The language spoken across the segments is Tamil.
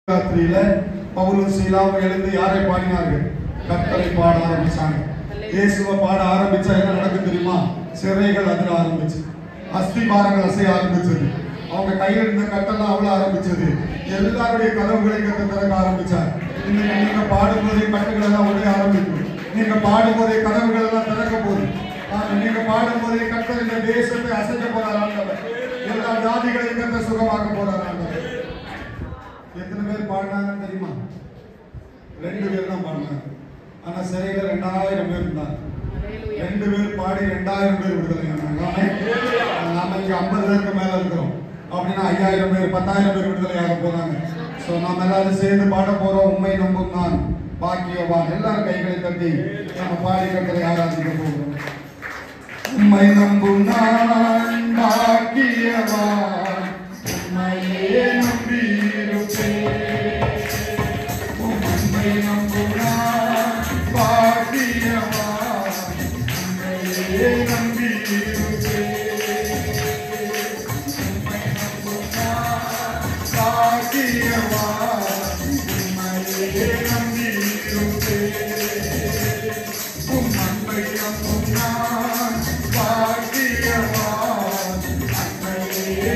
ராத்திரியில பவுலும் சீலாவும் எழுந்து யாரை பாடினார்கள்? கர்த்தரை பாட ஆரம்பிச்சாங்க. இயேசுவை பாட ஆரம்பிச்சா என்ன நடக்கும் தெரியுமா? சிறைகள் அதிர ஆரம்பிச்சு, அஸ்திபாரங்கள் அசைய ஆரம்பிச்சது, அவங்க கையில் இருந்த கட்டெல்லாம் அவ்வளவு ஆரம்பிச்சது, எல்லாருடைய கதவுகளை கத்த திறக்க ஆரம்பிச்சார். இன்னைக்கு நீங்க பாடும்போதே கட்டுகள் எல்லாம் உடைய ஆரம்பிக்கும். நீங்க பாடும்போதே கதவுகள் எல்லாம் திறக்க போகுது. நீங்க பாடும்போதே கர்த்தர் இந்த தேசத்தை அசைக்க போறார் ஆண்டவர். எல்லா ஜாதிகளையும் கத்த சுகமாக்க போறார் ஆண்டவர். எத்தனை பேர் பாடினாங்கன்னு தெரியுமா? 2 பேர் தான் பாடினாங்க. ஆனா சிறையில் 2000 பேர் இருந்தாங்க. 2 பேர் பாடி 2000 பேர் விடுதலை ஆனாங்க. நாம இங்க 50 பேருக்கு மேல இருக்கிறோம் அப்படின்னா 5000 பேர் 10,000 பேர் விடுதலை ஆக போறாங்க. ஸோ நாம் எல்லாரும் சேர்ந்து பாட போறோம். உண்மை நம்பும் நான் பாக்கியவான். எல்லாரும் கைகளை தட்டி நம்ம பாடி கட்டளை ஆராதிக்க போகிறோம். உண்மை நம்பும் நான் பாக்கியவான், உண்மையே நம்பி உண்மை நம்பும் நான் பாக்கியவான், உண்மையே நம்பி உண்மை நம்பும் நான் பாக்கியவான், உண்மையே நம்பி உண்மை நம்பும் நான் பாக்கியவான், உண்மையே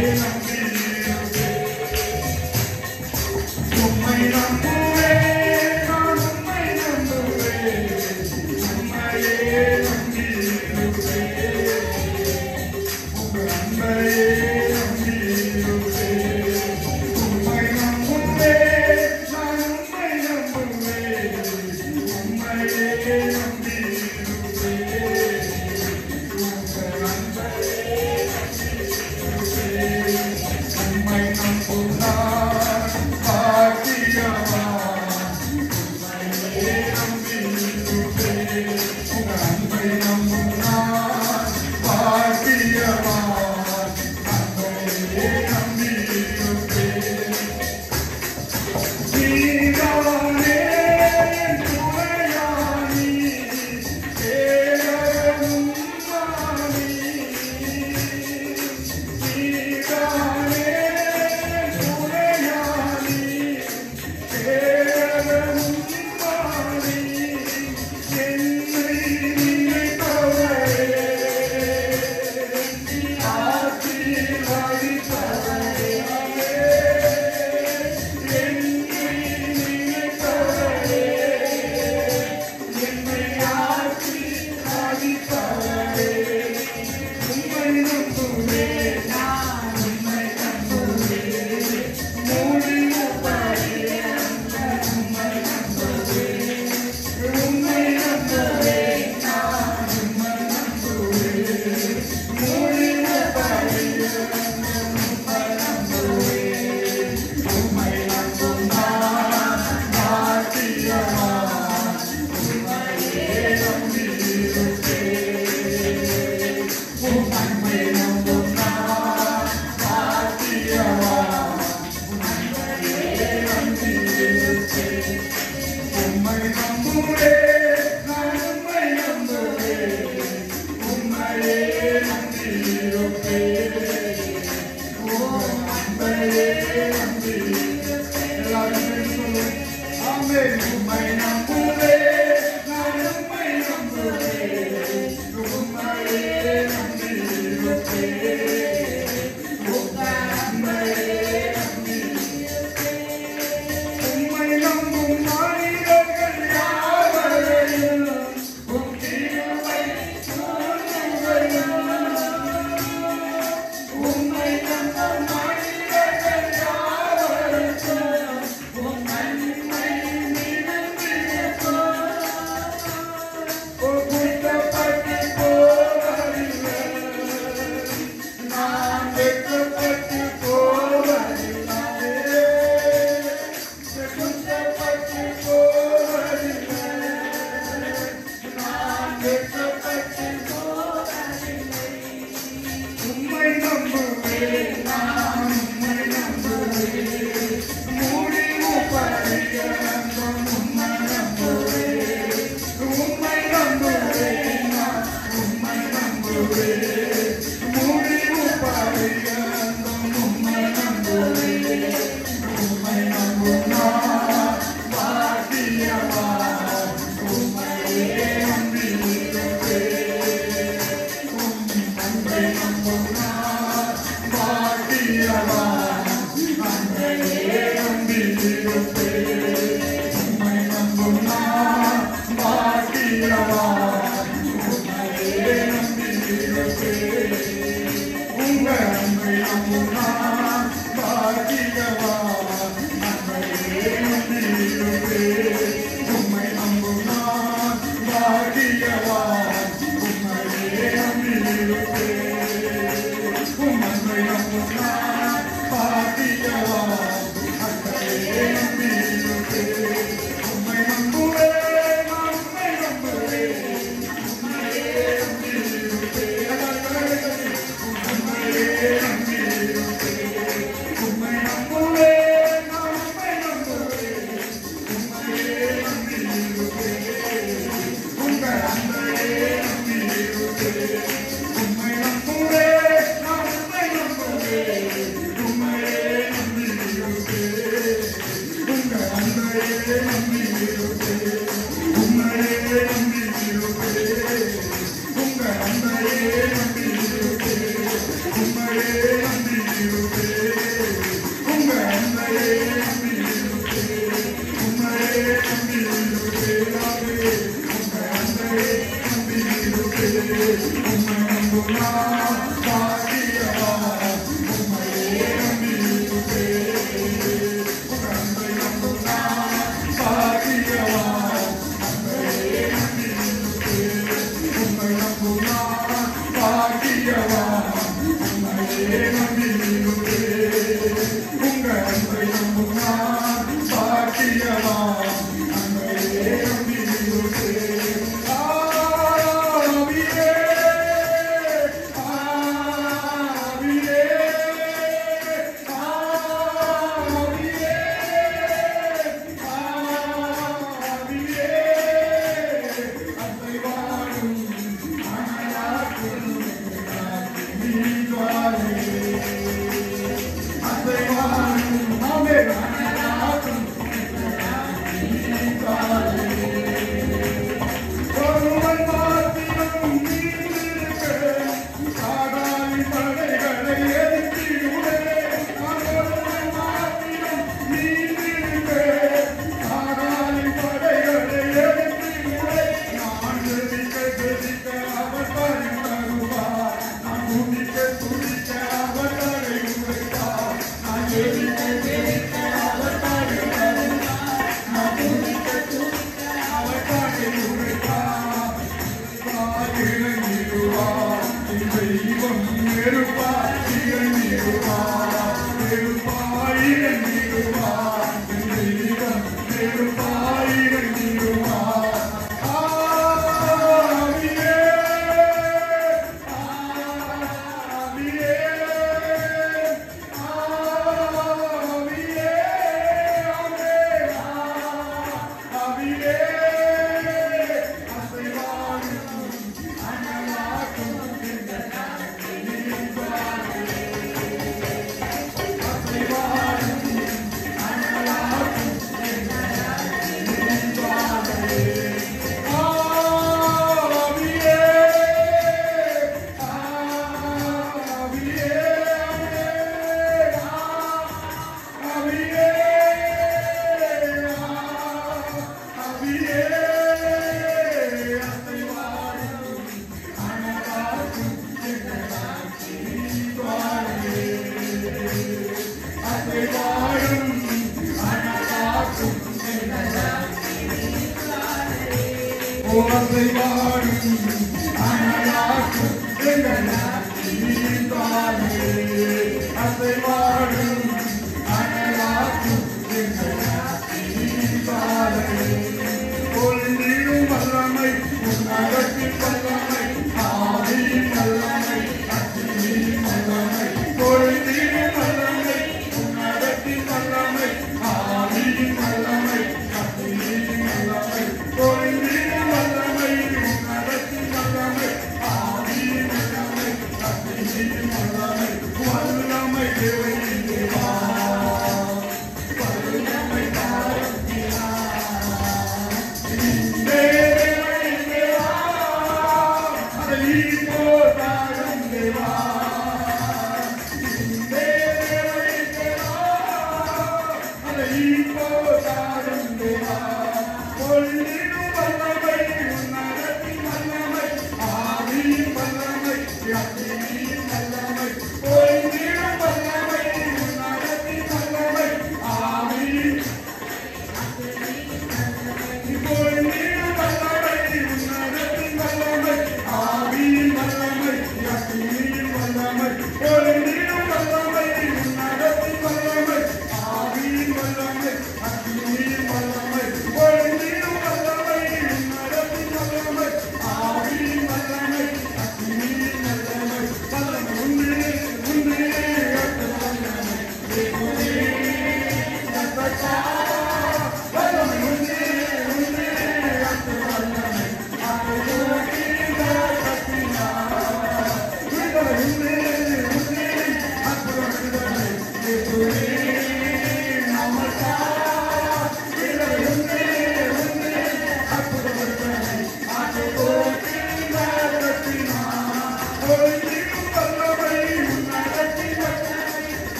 வல்லமை தேவை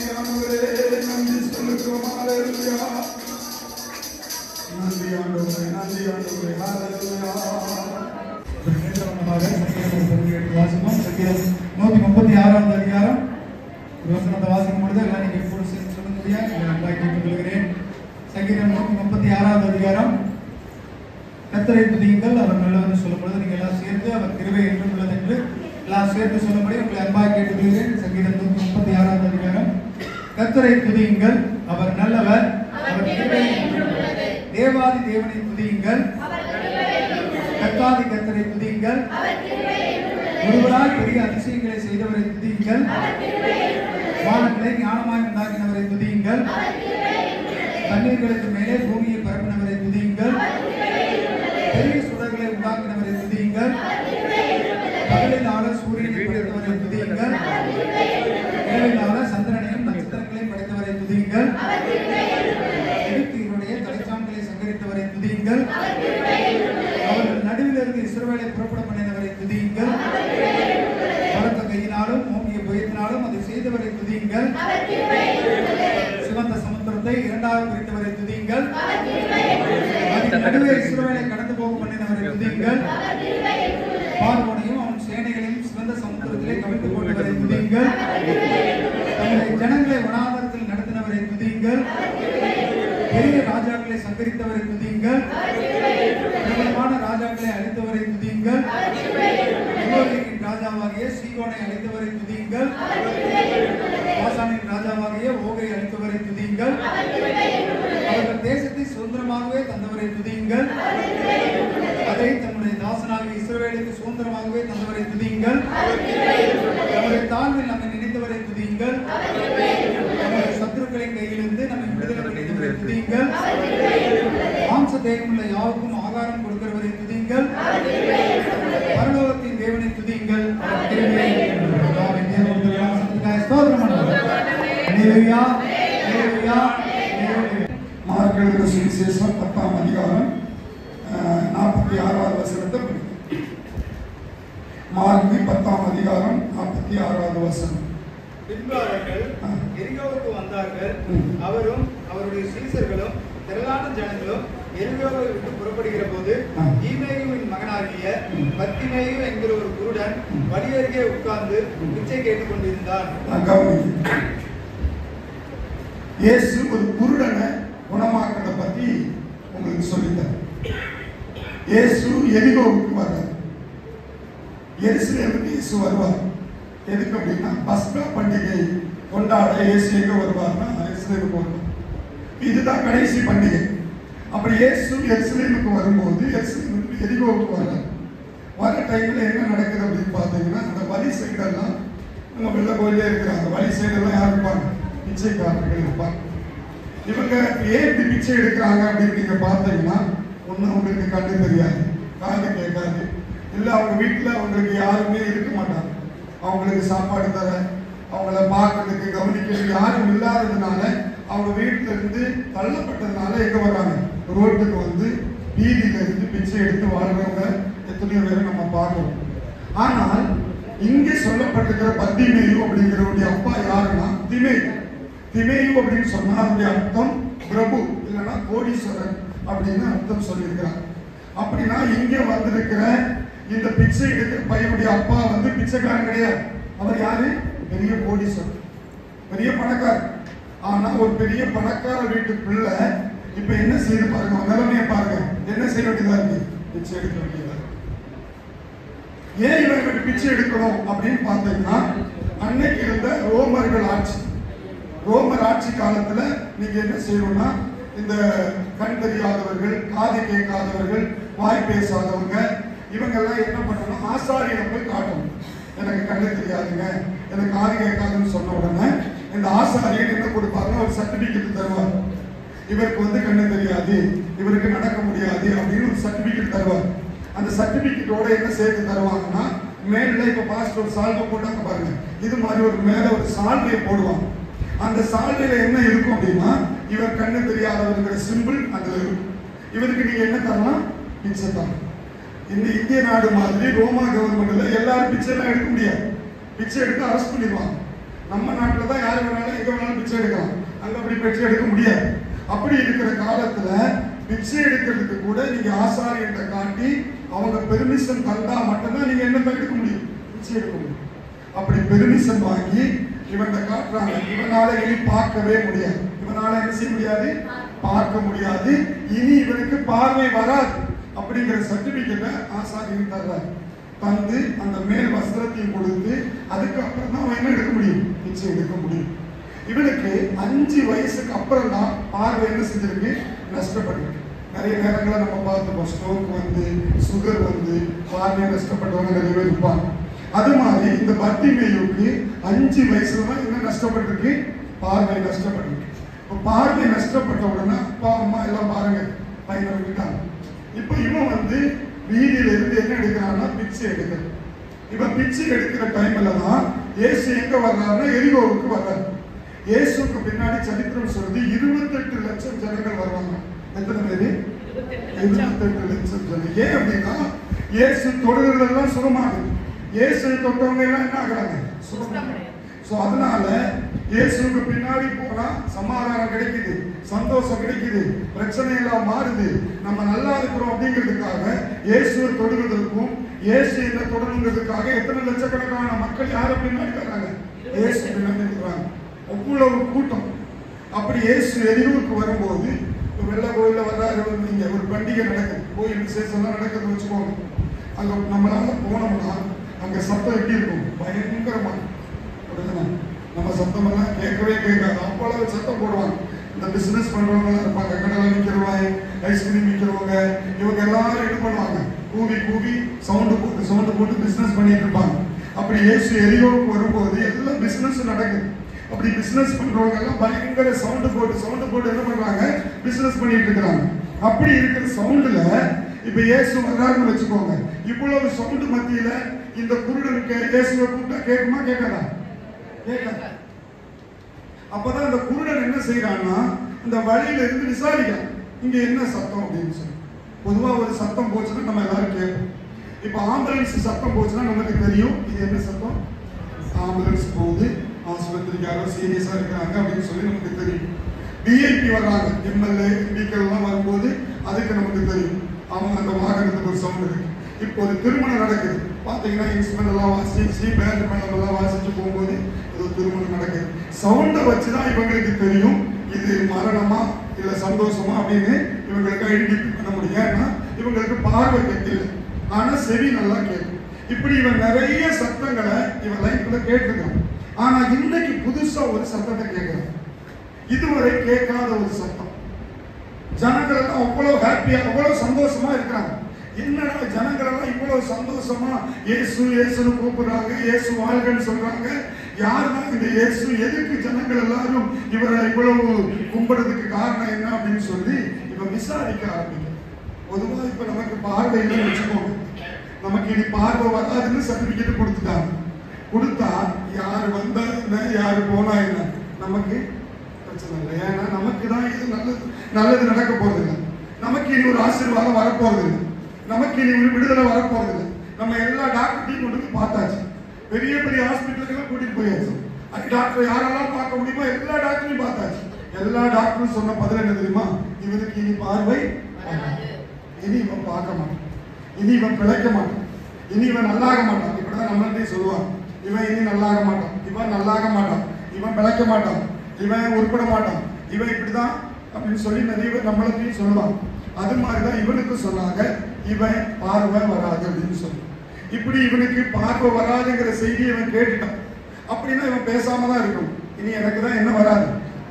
ஆவியானவரே நன்றி சொல்லுகிறோம். ஹல்லேலூயா. நன்றி ஆண்டவரே, நன்றி ஆண்டவரே. ஹல்லேலூயா. வாசகம் 136வது அதிகாரம் வசனத்தை வாசிக்கும் பொழுது எல்லாம் நீங்க கூட சேர்ந்து சொல்ல முடியாது. கேட்டுக்கொள்கிறேன். சங்கீதம் 136வது அதிகாரம். கர்த்தரை துதியுங்கள், அவர் நல்லவர் சொல்லும் பொழுது நீங்க எல்லாம் சேர்ந்து அவர் கிருபை என்றும் உள்ளது என்று எல்லாம் சேர்த்து சொல்லும்படி உங்களை அன்பாக கேட்டுக்கொள்கிறேன். சங்கீதம் 136வது அதிகாரம். கர்த்தரை துதியுங்கள், அவர் நல்லவர், அவர் கிருபை என்றும் உள்ளது. தேவாதி தேவனை துதியுங்கள், கர்த்தாதி கர்த்தரை துதியுங்கள், ஒருவராய் பெரிய அதிசயங்களை செய்தவரை துதியுங்கள், வானங்களை ஞானமாய் உண்டாக்கினவரை துதியுங்கள், தண்ணீர்களுக்கு மேலே பூமியை பரப்பினவரை துதியுங்கள், பெரிய சுடர்களை உண்டாக்கினவரை துதியுங்கள், பகலிலான சூரியனை படைத்தவரை துதியுங்கள், இரவிலான சந்திரனையும் நட்சத்திரங்களையும் படைத்தவரை துதியுங்கள், எகிப்தியருடைய தலைச்சான்களை சங்கரித்தவரை துதியுங்கள், அவர்கள் நடுவிலிருந்து இஸ்ரவேலை புறப்பட பண்ணினவரை துதியுங்கள், பலத்த கையினாலும் ஓங்கிய புயத்தினாலும் அதை செய்தவரை துதியுங்கள், சிவந்த சமுத்திரத்தை இரண்டாக பிரித்தவரை துதியுங்கள், அதன் நடுவே இஸ்ரவேலை கடந்து போக பண்ணினவரை துதியுங்கள், பார்வோனையும் அவன் சேனைகளையும் சிவந்த சமுத்திரத்திலே கவிழ்த்து போட்டவரை துதியுங்கள், தன்னுடைய ஜனங்களை வனாந்தரத்தில் நடத்தினவரை துதியுங்கள், பெரிய ராஜாக்களை சங்கரித்தவரை துதியுங்கள், பிரபலமான ராஜாக்களை அழித்தவரை துதியுங்கள், எமோரியரின் ராஜாவாகிய சீகோனை அழித்தவரை துதியுங்கள், பாசானின் ராஜாவாகிய ஓகை அழித்தவரை துதியுங்கள், அவர்கள் தேசத்தை சுதந்திரமாகவே தந்தவரை துதியுங்கள், அதை தன்னுடைய தாசனாகிய இஸ்ரவேலுக்கு சுதந்திரமாகவே தந்தவரை துதியுங்கள், நம்முடைய தாழ்வில் நம்மை நினைத்தவரை துதியுங்கள், நம்முடைய சத்துருக்களின் கையிலிருந்து நம்மை விடுதலை பண்ணித்தவரை துதியுங்கள், மாம்ச தேகமுள்ள யாவுக்கும் ஆகாரம் கொடுக்கிறவரை துதியுங்கள், பரலோகத்தின் தேவனை துதியுங்கள், மார்க் எழுதின சுவிசேஷம் 10ஆம் அதிகாரம் 46வது வசனத்தை படிக்கிறேன். மார்க் 10ஆம் அதிகாரம் 46வது வசனம். பின்பு அவர்கள் எரிகோவுக்கு வந்தார்கள். அவரும் அவருடைய சீசர்களும் திரளான ஜனங்களும் எரிகோவை விட்டு புறப்படுகிற போது ஈமேயுவின் மகனாகிய பர்த்திமேயு என்கிற ஒரு குருடன் வழி அருகே உட்கார்ந்து பிச்சை கேட்டுக் கொண்டிருந்தான். இயேசு ஒரு குருடனை குணமாக்கிறத பத்தி உங்களுக்கு சொல்லிட்டார். இயேசு எரிகோவுக்கு வர்றார். எருசலேமுக்கு இயேசு வருவார். எதுக்கு அப்படின்னா பஸ்கா பண்டிகை கொண்டாட இயேசு எங்க வருவார்னா எருசலேமுக்கு வருவார். இதுதான் கடைசி பண்டிகை. அப்படி இயேசு எருசலேமுக்கு வரும்போது எருசலேமுக்கு எரிகோவுக்கு வர்றார். வர டைம்ல என்ன நடக்குது அப்படின்னு பார்த்தீங்கன்னா அந்த வழி சைடெல்லாம் நம்ம வெள்ள கோயிலே இருக்கிறாங்க. வழி சைடெல்லாம் யார் இருப்பாங்க? பிச்சைக்காரர்கள் இருப்பாங்க. இவங்க ஏன் பிச்சை எடுக்கிறாங்க அப்படின்னு நீங்க பார்த்தீங்கன்னா ஒண்ணு அவங்களுக்கு கண்ணு தெரியாது, காது கேட்காது, இல்லை அவங்க வீட்டில் அவங்களுக்கு யாருமே இருக்க மாட்டாங்க. அவங்களுக்கு சாப்பாடு தர, அவங்கள பார்க்கறதுக்கு கவனிக்கிறதுக்கு யாரும் இல்லாததுனால அவங்க வீட்டில இருந்து தள்ளப்பட்டதுனால எங்க வர்றாங்க? ரோட்டுக்கு வந்து வீதியில இருந்து பிச்சை எடுத்து வாழ்றவங்க எத்தனையோ பேரை நம்ம பார்க்கிறோம். ஆனால் இங்கே சொல்லப்பட்டிருக்கிற பர்த்திமேயு அப்படிங்கிறவருடைய அப்பா யாருன்னா திமேயு. திமேயு அப்படின்னு சொன்னா அதனுடைய அர்த்தம் பிரபு இல்லைன்னா கோடீஸ்வரன் அப்படின்னு அர்த்தம் சொல்லியிருக்கிறார். அப்படின்னா இங்க வந்திருக்கிற இந்த பிச்சை எடுக்கிற பையனுடைய அப்பா வந்து பிச்சைக்காரன் கிடையாது. அவர் யாரு? பெரிய கோடீஸ்வரன், பெரிய பணக்காரர். ஆனா ஒரு பெரிய பணக்கார வீட்டு பிள்ளை இப்ப என்ன செய்து பாருங்க, நிலைமையை பாருங்க, என்ன செய்ய வேண்டியதா இருக்கு? பிச்சை எடுக்க வேண்டியதா. ஏன் இவங்க பிச்சை எடுக்கணும் அப்படின்னு பார்த்தீங்கன்னா அன்னைக்கு இருந்த ரோமர்கள் ஆட்சி, ரோமர் ஆட்சி காலத்துல நீங்க என்ன செய்யணும்னா இந்த கண் தெரியாதவர்கள், காது கேட்காதவர்கள், வாய் பேசாதவங்க இவங்கெல்லாம் என்ன பண்ணணும்? ஆசாரியை போய் காட்டணும். எனக்கு கண்ணு தெரியாதுங்க, எனக்கு காது கேட்காதுன்னு சொன்ன உடனே இந்த ஆசாரியர் என்ன கொடுப்பாங்க? ஒரு சர்டிபிகேட் தருவார். இவருக்கு வந்து கண்ணு தெரியாது, இவருக்கு நடக்க முடியாது அப்படின்னு ஒரு சர்டிபிகேட் தருவார். அந்த சர்டிபிகேட்டோட என்ன சேர்த்து தருவாங்கன்னா மேல இப்ப பாஸ்ட் ஒரு சால்வை போட்டாங்க பாருங்க, இது மாதிரி ஒரு மேல ஒரு சால்வையை போடுவாங்க. அந்த சால்வையில என்ன இருக்கும் அப்படின்னா இவர் கண்ணு தெரியாதவருங்கிற சிம்பிள் அதுல இருக்கும். இவருக்கு நீங்க என்ன தரலாம்? பிச்சை தான். இந்த இந்திய நாடு மாதிரி ரோமா கவர்மெண்ட்ல எல்லாரும் பிச்சை எல்லாம் எடுக்க முடியாது. பிச்சை எடுத்து அரெஸ்ட் பண்ணிடுவாங்க. நம்ம நாட்டில் தான் யாரு வேணாலும் எங்க வேணாலும் பிச்சை எடுக்கலாம். அங்க அப்படி பிச்சை எடுக்க முடியாது. அப்படி இருக்கிற காலத்துல பிச்சை எடுக்கிறதுக்கு கூட நீங்க ஆசாரியத்தை காட்டி அவங்க பெர்மிஷன் தந்தா மட்டும்தான் நீங்க என்ன எடுக்க முடியும், பிச்சை எடுக்க முடியும். அப்படி பெர்மிஷன் வாங்கி இவன் காட்டுறாங்க. இவனால இனி பார்க்கவே முடியாது. இவனால என்ன செய்ய முடியாது, பார்க்க முடியாது. இனி இவனுக்கு பார்வை வராது அப்படிங்கிற சர்டிபிகேட்டை ஆசாரியன் தர்றாரு. தந்து அந்த மேல் வஸ்திரத்தையும் கொடுத்து அதுக்கப்புறம் தான் அவன் என்ன எடுக்க முடியும், பிச்சை எடுக்க முடியும். இவனுக்கு 5 வயசுக்கு அப்புறம் தான் பார்வை என்ன செஞ்சிருக்கு, நஷ்டப்பட்டிருக்கு. நிறைய நேரங்களை நம்ம பார்த்துப்போம். ஸ்ட்ரோக் வந்து, சுகர் வந்து பார்வை நஷ்டப்பட்டவங்க நிறைய பேர் இருப்பாங்க. அது மாதிரி இந்த பர்த்திமேயுவுக்கு 5 வயசுல தான் என்ன நஷ்டப்பட்டிருக்கு, பார்வை நஷ்டப்பட்டிருக்கு. இப்போ பார்வை நஷ்டப்பட்ட உடனே அப்பா அம்மா எல்லாம் பாருங்க பையனை விட்டாங்க. இப்போ இவன் வந்து வீதியில இருந்து என்ன எடுக்கிறான்னா பிச்சை எடுக்கிறான். இவன் பிச்சை எடுக்கிற டைம்ல தான் இயேசு எங்க வர்றாருன்னா எரிகோவுக்கு வர்றாரு. இயேசுக்கு பின்னாடி சரித்திரம் சொல்லுது 28 லட்சம் ஜனங்கள் வருவாங்க. எத்தனை பேரு, 28 லட்சம் ஜனம். ஏன் அப்படின்னா இயேசு தொடுகிறதெல்லாம் சுகமாகுது. இயேசு தொட்டவங்க எல்லாம் என்ன ஆகுறாங்க, சுகமாகுது. சோ அதனால இயேசுக்கு பின்னாடி போனா சமாதானம் கிடைக்குது, சந்தோஷம் கிடைக்குது, பிரச்சனை எல்லாம் மாறுது, நம்ம நல்லா இருக்கிறோம் அப்படிங்கிறதுக்காக இயேசுவை தொடுவதற்கும் இயேசு என்ன தொடருங்கிறதுக்காக எத்தனை லட்சக்கணக்கான மக்கள் யாரை பின்னாடி வர்றாங்க, இயேசு பின்னாடி இருக்கிறாங்க. அவ்வளவு கூட்டம். அப்படி இயேசு எரியூருக்கு வரும்போது வெள்ள கோயில வர்றாரு. நீங்க ஒரு பண்டிகை நடக்குது, கோயில் விசேஷம்லாம் நடக்குதுன்னு வச்சுக்கோங்க. அங்க நம்மளால போனோம்னா அங்க சத்தம் எப்படி இருக்கும், பயங்கரமா. நம்ம சத்தம் எல்லாம் கேட்கவே கேட்காது, அவ்வளவு சத்தம் போடுவாங்க. இந்த பிசினஸ் பண்றவங்க எல்லாம் இருப்பாங்க, கடலை விற்கிறவங்க, ஐஸ்கிரீம் விற்கிறவங்க, இவங்க எல்லாரும் என்ன பண்ணுவாங்க, கூவி கூவி சவுண்டு போட்டு பிசினஸ் பண்ணிட்டு இருப்பாங்க. அப்படி இயேசு எரியோவுக்கு வரும்போது எல்லாம் பிசினஸ் நடக்குது. அப்படி பிசினஸ் பண்றவங்க எல்லாம் பயங்கர சவுண்டு போட்டு என்ன பண்றாங்க, பிசினஸ் பண்ணிட்டு இருக்கிறாங்க. அப்படி இருக்கிற சவுண்டுல இப்ப இயேசு வர்றாருன்னு வச்சுக்கோங்க. இவ்வளவு சவுண்டு மத்தியில இந்த குருடனுக்கு இயேசுவை கூப்பிட்டா கேட்குமா, கேட்காதா, கேட்காத. அப்பதான் இந்த குருடன் என்ன செய்யறான்னா இந்த வழியில இருந்து விசாரிக்கிறான், இங்க என்ன சத்தம் அப்படின்னு சொல்லி. பொதுவா ஒரு சத்தம் போச்சுன்னா நம்ம எல்லாரும் கேட்போம். இப்ப ஆம்புலன்ஸ் சத்தம் போச்சுன்னா நமக்கு தெரியும் இது என்ன சத்தம், ஆம்புலன்ஸ் போகுது, ஆஸ்பத்திரிக்கு யாரோ சீரியஸா இருக்கிறாங்க அப்படின்னு சொல்லி நமக்கு தெரியும். விஐபி வர்றாங்க, எம்எல்ஏ எம்பிக்கள் எல்லாம் வரும்போது அதுக்கு நமக்கு தெரியும், அவங்க அந்த வாகனத்துக்கு ஒரு சவுண்ட் இருக்கு. இப்போ ஒரு திருமணம் நடக்குது, பாத்தீங்கன்னா இன்ஸ்ட்ருமெண்ட் எல்லாம் வாசிச்சு பேண்ட் மேளம் எல்லாம் வாசிச்சு போகும்போது ஏதோ திருமணம் நடக்குது. சவுண்டை வச்சுதான் இவங்களுக்கு தெரியும் இது மரணமா இல்ல சந்தோஷமா அப்படின்னு இவங்களுக்கு ஐடென்டிஃபை பண்ண முடியும். ஏன்னா இவங்களுக்கு பார்வை கேட்கல, ஆனா செவி நல்லா கேட்கும். இப்படி இவன் நிறைய சத்தங்களை இவன் லைஃப்ல கேட்டுருக்கான். ஆனா இன்னைக்கு புதுசா ஒரு சத்தத்தை கேட்கிறான், இதுவரை கேட்காத ஒரு சத்தம். ஜனங்கள் எல்லாம் அவ்வளவு ஹாப்பியா அவ்வளவு சந்தோஷமா இருக்கிறாங்க. என்னடா ஜனங்கள் எல்லாம் இவ்வளவு சந்தோஷமா இயேசுன்னு கூப்பிடுறாங்க, இயேசு வாழ்கன்னு சொல்றாங்க. யாருதான் இந்த இயேசு, எதுக்கு ஜனங்கள் எல்லாரும் இவரை இவ்வளவு கும்பிடுறதுக்கு காரணம் என்ன அப்படின்னு சொல்லி இவன் விசாரிக்க ஆரம்பிக்கிறான். பொதுவா இப்ப நமக்கு பார்வை இல்லைன்னு வச்சுக்கோங்க, நமக்கு இனி பார்வை வராதுன்னு சர்டிபிகேட் கொடுத்துட்டாங்க. கொடுத்தா யாரு வந்தா என்ன, யாரு போனா என்ன, நமக்கு பிரச்சனை இல்லை. ஏன்னா நமக்கு தான் இது நல்லது நடக்க போறது இல்லை. நமக்கு இனி ஒரு ஆசீர்வாதம் வரப்போறது இல்லை, நமக்கு இனி ஒரு விடுதலை வரப்போறது இல்லை. நம்ம எல்லா டாக்டர்டையும் கொண்டு போய் பார்த்தாச்சு, பெரிய பெரிய ஹாஸ்பிட்டலுக்கு கூட்டிட்டு போயாச்சு. அது டாக்டர் யாரெல்லாம் பார்க்க முடியுமோ எல்லா டாக்டரையும் பார்த்தாச்சு. எல்லா டாக்டரும் சொன்ன பதில் என்ன தெரியுமா, இவனுக்கு இனி பார்வை, இனி இவன் பார்க்க மாட்டான், இனி இவன் பிழைக்க மாட்டான், இனி இவன் நல்லாக மாட்டான். இப்படிதான் நம்மள்டே சொல்லுவான், இவன் இனி நல்லாக மாட்டான், இவன் நல்லாக மாட்டான், இவன் பிழைக்க மாட்டான், இவன் உருப்பட மாட்டான், இவன் இப்படிதான் அப்படின்னு சொல்லி நிறைய பேர் நம்மளுக்கும் சொல்லுவாங்க. அது மாதிரிதான் இவனுக்கு சொன்னாங்க, இவன் பார்வை வராது அப்படின்னு சொல்லி. இப்படி இவனுக்கு பார்வை வராதுங்கிற செய்தியை இவன் கேட்டுட்டான். அப்படின்னா இவன் பேசாம தான் இருக்கணும். இனி எனக்கு தான் என்ன வராது,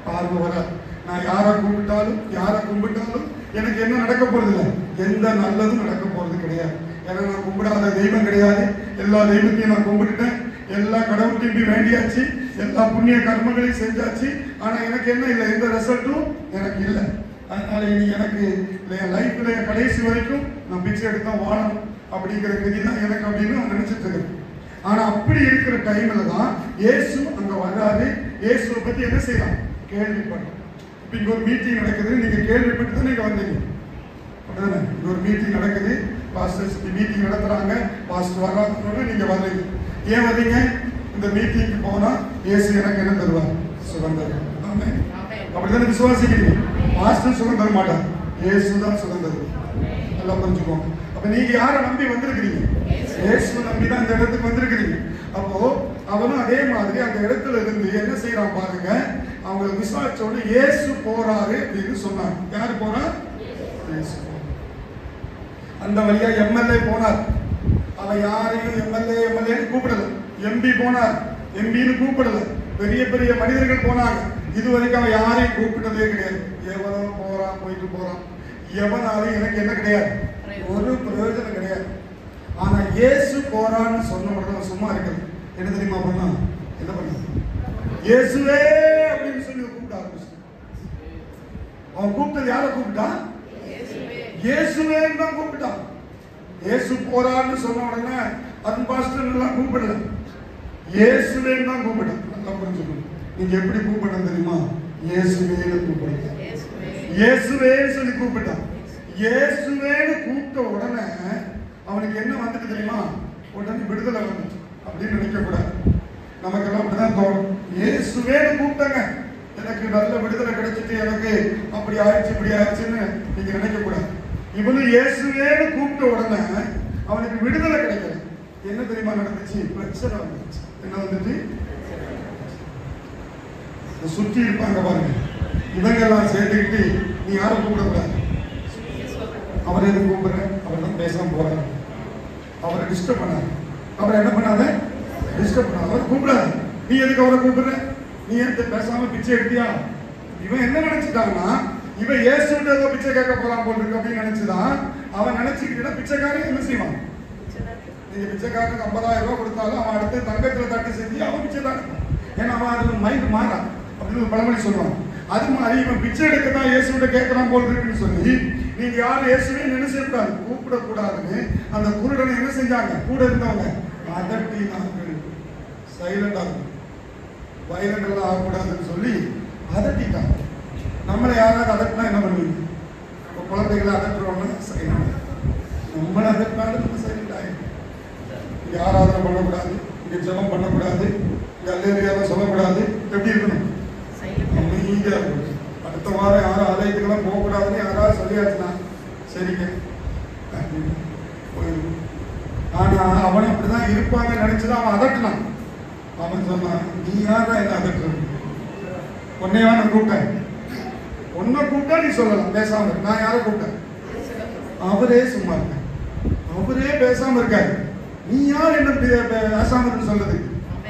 பார்வை வராது. நான் யாரை கும்பிட்டாலும் எனக்கு என்ன நடக்க போறது இல்லை, எந்த நல்லதும் நடக்க போறது கிடையாது. ஏன்னா நான் கும்பிடாத தெய்வம் கிடையாது, எல்லா தெய்வத்தையும் நான் கும்பிட்டுட்டேன், எல்லா கடவுள்கிட்டையும் வேண்டியாச்சு, எல்லா புண்ணிய கர்மங்களையும் செஞ்சாச்சு. ஆனா எனக்கு என்ன இல்லை, எந்த ரிசல்ட்டும் எனக்கு இல்லை. அதனால இனி எனக்கு என் லைஃப்ல கடைசி வரைக்கும் நான் பிச்சை எடுத்தா வாழணும் அப்படிங்கிற கதி தான் எனக்கு அப்படின்னு நான் நினைச்சிட்டு இருக்கேன். ஆனா அப்படி இருக்கிற டைம்ல தான் இயேசு அங்க வராது. இயேசுவை பத்தி என்ன செய்யலாம், கேள்விப்பட்டோம். இப்ப இங்க ஒரு மீட்டிங் நடக்குது, நீங்க கேள்விப்பட்டு தான் நீங்க வந்தீங்க. அப்படிதானே, இங்க ஒரு மீட்டிங் நடக்குது, பாஸ்டர்ஸ் மீட்டிங் நடத்துறாங்க, பாஸ்டர் வர்றாங்க, நீங்க வர்றீங்க. ஏன் வந்தீங்க, இந்த மீட்டிங்க்கு போனா இயேசு எனக்கு என்ன தருவார், சுகம் தரும். ஆமென். அப்படித்தானே விசுவாசிக்கிறீங்க? பாஸ்டர் சுகம் தர மாட்டார், இயேசுதான் சுகம் தரும். நல்லா புரிஞ்சுக்கோங்க. அப்ப நீங்க யாரை நம்பி வந்திருக்கிறீங்க? இயேசுவை நம்பி தான் இந்த இடத்துக்கு வந்திருக்கிறீங்க. அப்போ அவனும் அதே மாதிரி அந்த இடத்துல இருந்து என்ன செய்யறான் பாருங்க. அவங்க விசாரிச்ச உடனே இயேசு போறாரு அப்படின்னு சொன்னார். யாரு போறார்? இயேசு. அந்த வழியா எம்எல்ஏ போனார். அவன் யாரையும் எம்எல்ஏ கூப்பிடல. எம்பி போனார், எம்பின்னு கூப்பிடல. பெரிய பெரிய மனிதர்கள் போனாங்க. இதுவரைக்கும் அவன் யாரையும் கூப்பிட்டதே கிடையாது. எவனோ போறான், போயிட்டு போறான். எவனாலும் எனக்கு என்ன கிடையாது, ஒரு பிரயோஜனம் கிடையாது. ஆனா இயேசு போறான்னு சொன்ன உடனே சும்மா இருக்கிறது என்ன தெரியுமா பண்ணா? என்ன பண்ண? இயேசுவே அப்படின்னு சொல்லி கூப்பிட ஆரம்பிச்சு. அவன் கூப்பிட்டது யாரை கூப்பிட்டான்? இயேசுவேன்னு தான் கூப்பிட்டான். இயேசு போறான்னு சொன்ன உடனே அது பாஸ்டர் எல்லாம் கூப்பிடல, இயேசுவேன்னு தான் கூப்பிட்டான். நல்லா புரிஞ்சுக்கணும். நீங்க எப்படி கூப்பிடணும் தெரியுமா? இயேசுவேன்னு கூப்பிடுங்க. இயேசுவேன்னு சொல்லி கூப்பிட்டான். இயேசுவேன்னு கூப்பிட்ட உடனே அவனுக்கு என்ன வந்துட்டு தெரியுமா? உடனே விடுதலை வந்துச்சு அப்படின்னு நினைக்க கூடாது. நமக்கெல்லாம் அப்படிதான் தோணும். இயேசுவேன்னு கூப்பிட்டாங்க, எனக்கு நல்ல விடுதலை கிடைச்சிட்டு எனக்கு அப்படி ஆயிடுச்சு இப்படி ஆயிடுச்சுன்னு நீங்க நினைக்க கூடாது. இவனு இயேசுவேன்னு கூப்பிட்ட உடனே அவனுக்கு விடுதலை கிடைக்கல. என்ன தெரியுமா நடந்துச்சு? பிரச்சனை வந்துச்சு. என்ன வந்துச்சு? சுற்றி இருப்பாங்க பாருங்க, இவங்க எல்லாம் சேர்த்துக்கிட்டு நீ யாரை கூப்பிடக்கூடாது, அவரை எது கூப்பிடுற, அவர் தான் பேசாம போறாரு, அவரை டிஸ்டர்ப் பண்ணாரு, அவரை என்ன பண்ணாத டிஸ்டர்ப் பண்ணாத, அவரை கூப்பிடாது. நீ எதுக்கு அவரை கூப்பிடுற, நீ எதுக்கு பேசாம பிச்சை எடுத்தியா? இவன் என்ன நினைச்சிட்டான்னா இவன் இயேசுட்ட ஏதோ பிச்சை கேட்க போறான் போல் இருக்கு அப்படின்னு நினைச்சுதான் அவன் நினைச்சுக்கிட்டா பிச்சைக்காரன் என்ன செய்வான்? நீங்க பிச்சைக்காரனுக்கு 50,000 ரூபாய் கொடுத்தாலும் அவன் அடுத்து தங்கத்துல தட்டி செஞ்சு அவன் பிச்சை தான். ஏன்னா அவன் அது மைண்ட் மாறான் அப்படின்னு ஒரு பழமொழி சொல்லுவான். அது மாதிரி இவன் பிச்சை எடுக்க தான் இயேசுட்ட கேட்கறான் போல் இருக்குன்னு சொல்லி நீங்க யாரும் இயேசுவே நினைச்சக்கூடாது, கூப்பிடக்கூடாதுன்னு அந்த குருடனை என்ன செஞ்சாங்க? கூட இருந்தவங்க அதட்டினார்கள். சைலண்டா வயலண்ட் எல்லாம் ஆகக்கூடாதுன்னு சொல்லி அதட்டிட்டாங்க. நம்மளை யாராவது அதட்டினா என்ன பண்ணுவீங்க? குழந்தைகளை அதட்டுறோம்னா சைலண்ட், நம்மளை அதட்டினாலும் நம்ம சைலண்ட் ஆகிடும். இங்க ஆராதனை பண்ணக்கூடாது, இங்க ஜெபம் பண்ணக்கூடாது, இங்க அல்லேலூயா சொல்லக்கூடாது. எப்படி இருக்கணும்? அமைதியா இருக்கணும். அடுத்த வாரம் யாரும் ஆலயத்துக்கெல்லாம் போகக்கூடாதுன்னு யாராவது சொல்லியாச்சுன்னா சரிங்க போயிடும். ஆனா அவன் அப்படிதான் இருப்பாங்க நினைச்சுதான் அவன் அதட்டினான். அவன் சொன்னான், நீ யாரா என்ன அதட்டுறது? உன்னையா நான் கூப்பிட்டேன், உன்னை கூப்பிட்டா நீ சொல்லலாம் பேசாம. நான் யாரை கூப்பிட்டேன்? அவரே சும்மா இருக்க, அவரே பேசாம இருக்காரு, நீ யார் என்ன பேசாம சொல்றது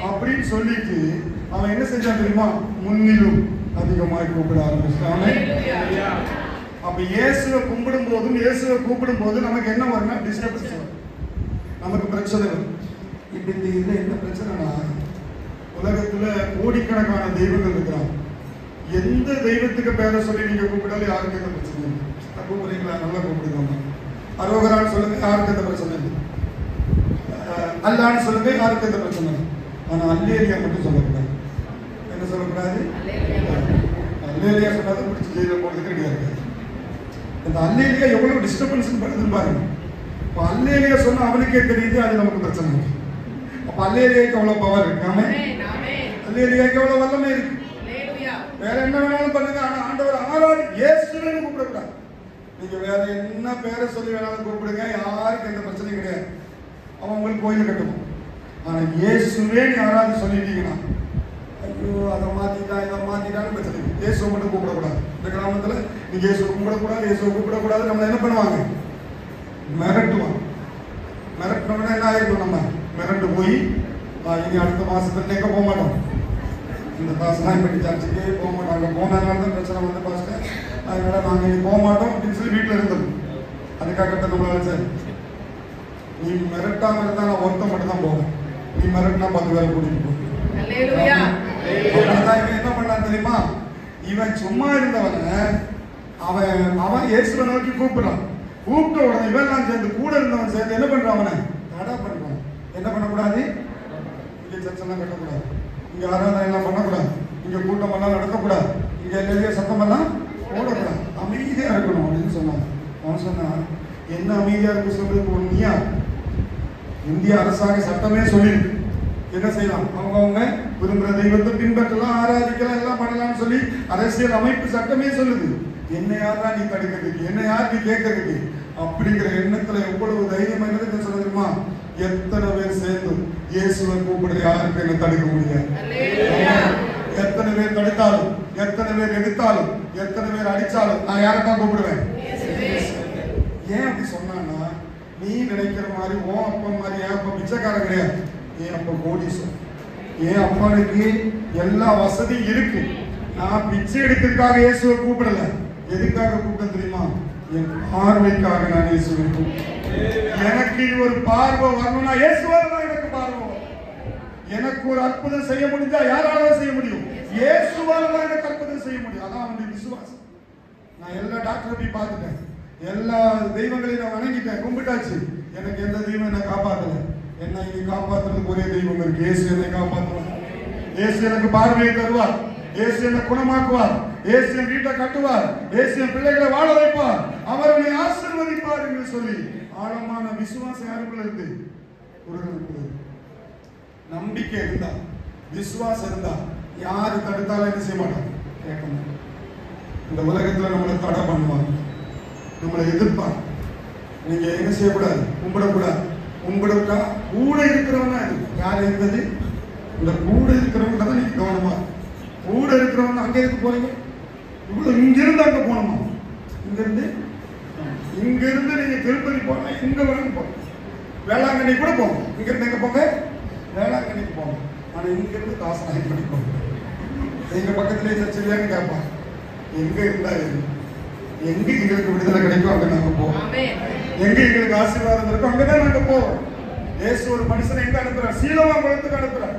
அப்படின்னு சொல்லிட்டு அவன் என்ன செஞ்சான் தெரியுமா? முன்னிலும் அதிகமாக கூப்பிட ஆரம்பிச்சான். அப்ப இயேசுவை கும்பிடும் போதும் இயேசுவை கூப்பிடும் போது நமக்கு என்ன வரும்னா டிஸ்டர்பன்ஸ் வரும், நமக்கு பிரச்சனை வரும். இப்ப இந்த இதுல என்ன பிரச்சனைனா, உலகத்துல கோடிக்கணக்கான தெய்வங்கள் இருக்கிறாங்க. எந்த தெய்வத்துக்கு பேரை சொல்லி நீங்க கூப்பிடாலும் யாருக்கு எந்த பிரச்சனை இல்லை. கூப்பிடுறீங்களா? நல்லா கூப்பிடுங்க. அரோகரான்னு சொல்லுங்க, யாருக்கு எந்த பிரச்சனை இல்லை. அல்லான்னு சொல்லுங்க, யாருக்கு எந்த பிரச்சனை இல்லை. ஆனா அல்லேலியா மட்டும் சொல்லக்கூடாது. என்ன சொல்லக்கூடாது? அல்லேலியா சொன்னாதான் பிடிச்சி ஜெயில போறதுக்கு ரெடியா இருக்காது. இந்த அல்லேலியா எவ்வளவு டிஸ்டர்பன்ஸ் பண்ணுதுன்னு பாருங்க. இப்போ அல்லேலியா சொன்னா அவனுக்கே தெரியுது அது நமக்கு பிரச்சனை இருக்கு. அப்ப அல்லேலியாக்கு எவ்வளவு பவர் இருக்காம, அல்லேலியாக்கு எவ்வளவு வல்லமை இருக்கு. வேற என்ன வேணாலும் பண்ணுங்க, ஆனா ஆண்டவர் ஆராதி இயேசுன்னு கூப்பிடக்கூடாது. நீங்க வேற என்ன பேரை சொல்லி வேணாலும் கூப்பிடுங்க, யாருக்கு எந்த பிரச்சனையும் கிடையாது. அவன் உங்களுக்கு கோயில் கட்டுவான். ஆனா இயேசுவே நீ ஆராதி சொல்லிட்டீங்கன்னா, ஐயோ அதை மாத்திட்டா இதை மாத்திட்டான்னு பிரச்சனை. இயேசுவை மட்டும் கூப்பிடக்கூடாது. இந்த கிராமத்துல நீங்க இயேசுவை கும்பிடக்கூடாது, இயேசுவை கூப்பிடக்கூடாது, நம்ம என்ன பண்ணுவாங்க? மிரட்டுவாங்க. மிரட்டினோம்னா என்ன ஆயிருக்கும்? நம்ம மிரண்டு போய் இனி அடுத்த மாசத்துல எங்க போக மாட்டோம். இந்த பாசெல்லாம் இப்படி சர்ச்சுக்கே போக மாட்டோம். அங்கே போனதுனால தான் பிரச்சனை வந்து பாஸ்டர், அதனால நாங்கள் இனி போக மாட்டோம் அப்படின்னு சொல்லி வீட்டில் இருந்தோம். அதுக்காகத்தான் நம்மளால சார் நீ மிரட்டாம இருந்தா நான் ஒருத்தம் மட்டும் தான் போவேன், நீ மிரட்டினா 10 பேரை கூட்டிட்டு போவேன். என்ன பண்ணான் தெரியுமா? இவன் சும்மா இருந்தவன அவன் இயேசுவை நோக்கி கூப்பிடுறான். கூப்பிட்ட உடனே இவெல்லாம் சேர்ந்து கூட இருந்தவன் சேர்ந்து என்ன பண்றான்? அவனை தடை பண்றான். என்ன பண்ணக்கூடாது? இங்க சர்ச்செல்லாம் கட்டக்கூடாது, இங்க ஆராதனை எல்லாம் பண்ணக்கூடாது, இங்க கூட்டம் எல்லாம் நடக்கக்கூடாது, இங்க நிறைய சத்தம் எல்லாம் போடக்கூடாது, அமைதியா இருக்கணும் அப்படின்னு சொன்னாங்க. அவன் சொன்னான், என்ன அமைதியா இருக்கு சொல்றதுக்கு ஒன்னியா? இந்திய அரசாங்க சட்டமே சொல்லியிருக்கு என்ன செய்யலாம், அவங்க விரும்புகிற தெய்வத்தை பின்பற்றலாம், ஆராதிக்கலாம், எல்லாம் அரசியல் அமைப்பு சட்டமே சொல்லுது, என்ன யாரா நீ தடுக்கிறதுக்கு, என்ன யார் நீ கேட்கறதுக்கு அப்படிங்கிற எண்ணத்துல எவ்வளவு தைரியம் என்னது சொல்லுமா? எத்தனை பேர் சேர்ந்து இயேசுவை கூப்பிடுறது யாருக்கு என்ன தடுக்க முடியாது? எத்தனை பேர் தடுத்தாலும், எத்தனை பேர் எதிர்த்தாலும், எத்தனை பேர் அடிச்சாலும் நான் யாரைத்தான் கூப்பிடுவேன்? ஏன் அப்படி சொன்னான்னா, நீ நினைக்கிற மாதிரி ஓ அப்பா மாதிரி என் அப்பா பிச்சைக்காரன் கிடையாது. என் அப்பா கோடீஸ்வரன். என் அப்பானுக்கு எல்லா வசதியும் இருக்கு. நான் பிச்சை எடுக்கிறதுக்காக இயேசுவை கூப்பிடல. எதுக்காக கூப்பிட தெரியுமா? என் பார்வைக்காக நான் இயேசுவை கூப்பிட்டேன். எனக்கு ஒரு பார்வை வரணும்னா இயேசுவால தான் எனக்கு பார்வை வரும். எனக்கு ஒரு அற்புதம் செய்ய முடிஞ்சா யாரால செய்ய முடியும்? இயேசுவால தான் எனக்கு அற்புதம் செய்ய முடியும். அதான் அவனுடைய விசுவாசம். நான் எல்லா டாக்டரை போய் பார்த்துட்டேன், எல்லா தெய்வங்களையும் நான் வணங்கிட்டேன், கும்பிட்டாச்சு. எனக்கு எந்த தெய்வம் என்ன காப்பாற்றல. என்ன இனி காப்பாற்றுறதுக்கு ஒரே தெய்வம் இருக்கு. இயேசு என்னை காப்பாற்றுவார். இயேசு எனக்கு பார்வையை தருவார். இயேசு என்னை குணமாக்குவார். இயேசு என் வீட்டை கட்டுவார். இயேசு என் பிள்ளைகளை வாழ வைப்பார். அவர் என்னை ஆசீர்வதிப்பார் என்று சொல்லி ஆழமான விசுவாசம் யாருக்குள்ள இருக்கு? ஒரு நம்பிக்கை இருந்தா, விசுவாசம் இருந்தா யாரு தடுத்தாலும் என்ன செய்ய மாட்டாங்க, கேட்க மாட்டாங்க. இந்த உலகத்துல நம்மளை தடை பண்ணுவாங்க, நம்மளை எதிர்ப்பாங்க. நீங்க என்ன செய்யக்கூடாது? கும்பிடக்கூடாது. கும்பிடா கூட இருக்கிறவனா இது யார் இருந்தது? இந்த கூட இருக்கிறவங்க தான் நீங்க கவனமா. கூட இருக்கிறவங்க அங்கே இருக்கு போறீங்க, இவ்வளவு இங்கிருந்து அங்க போகணுமா? இங்கிருந்து நீங்க திருப்பதி போனா இங்க வரைக்கும் போங்க, வேளாங்கண்ணி கூட போங்க. இங்க இருந்து எங்க போங்க? வேளாங்கண்ணிக்கு போங்க. ஆனா இங்க இருந்து தாசனாகி பண்ணி போங்க. எங்க பக்கத்திலே சர்ச்சையான்னு கேட்பாங்க. எங்க இருந்தா எங்க எங்களுக்கு விடுதலை கிடைக்கும் அங்க நாங்க போவோம். எங்க எங்களுக்கு ஆசீர்வாதம் இருக்கும் அங்கதான் நாங்க போவோம். இயேசு ஒரு மனுஷனை எங்க அனுப்புறார்? சீலோவாங்குளத்துக்கு அனுப்புறார்.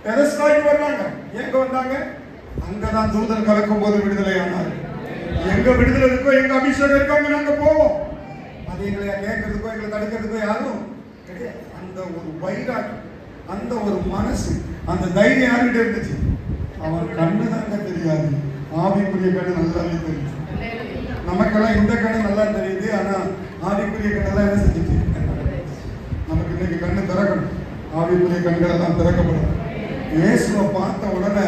பெதஸ்தாய்க்கு வர்றாங்க. எங்க வந்தாங்க? அங்கதான் தூதன் கலக்கும் போது விடுதலை ஆனார். எங்க விடுதலை இருக்கோ, எங்க அபிஷேகம் இருக்கோ அங்க நாங்க போவோம். அது எங்களை கேட்கறதுக்கோ எங்களை தடுக்கிறதுக்கோ யாரும் கிடையாது. அந்த ஒரு வைராக்கியம், அந்த ஒரு மனசு, அந்த தைரியம் யாருக்கிட்ட இருந்துச்சு? அவன் கண்ணு தாங்க தெரியாது, ஆவிக்குரிய கண்ணு நல்லாவே தெரிஞ்சு. நமக்கெல்லாம் இந்த கண்ணு நல்லா தெரியுது, ஆனா ஆவிக்குரிய கண்ணெல்லாம் என்ன செஞ்சுச்சு? நமக்கு இன்னைக்கு கண்ணு திறக்கணும். ஆவிக்குரிய கண்களை தான் திறக்கப்படும். இயேசுவை பார்த்த உடனே,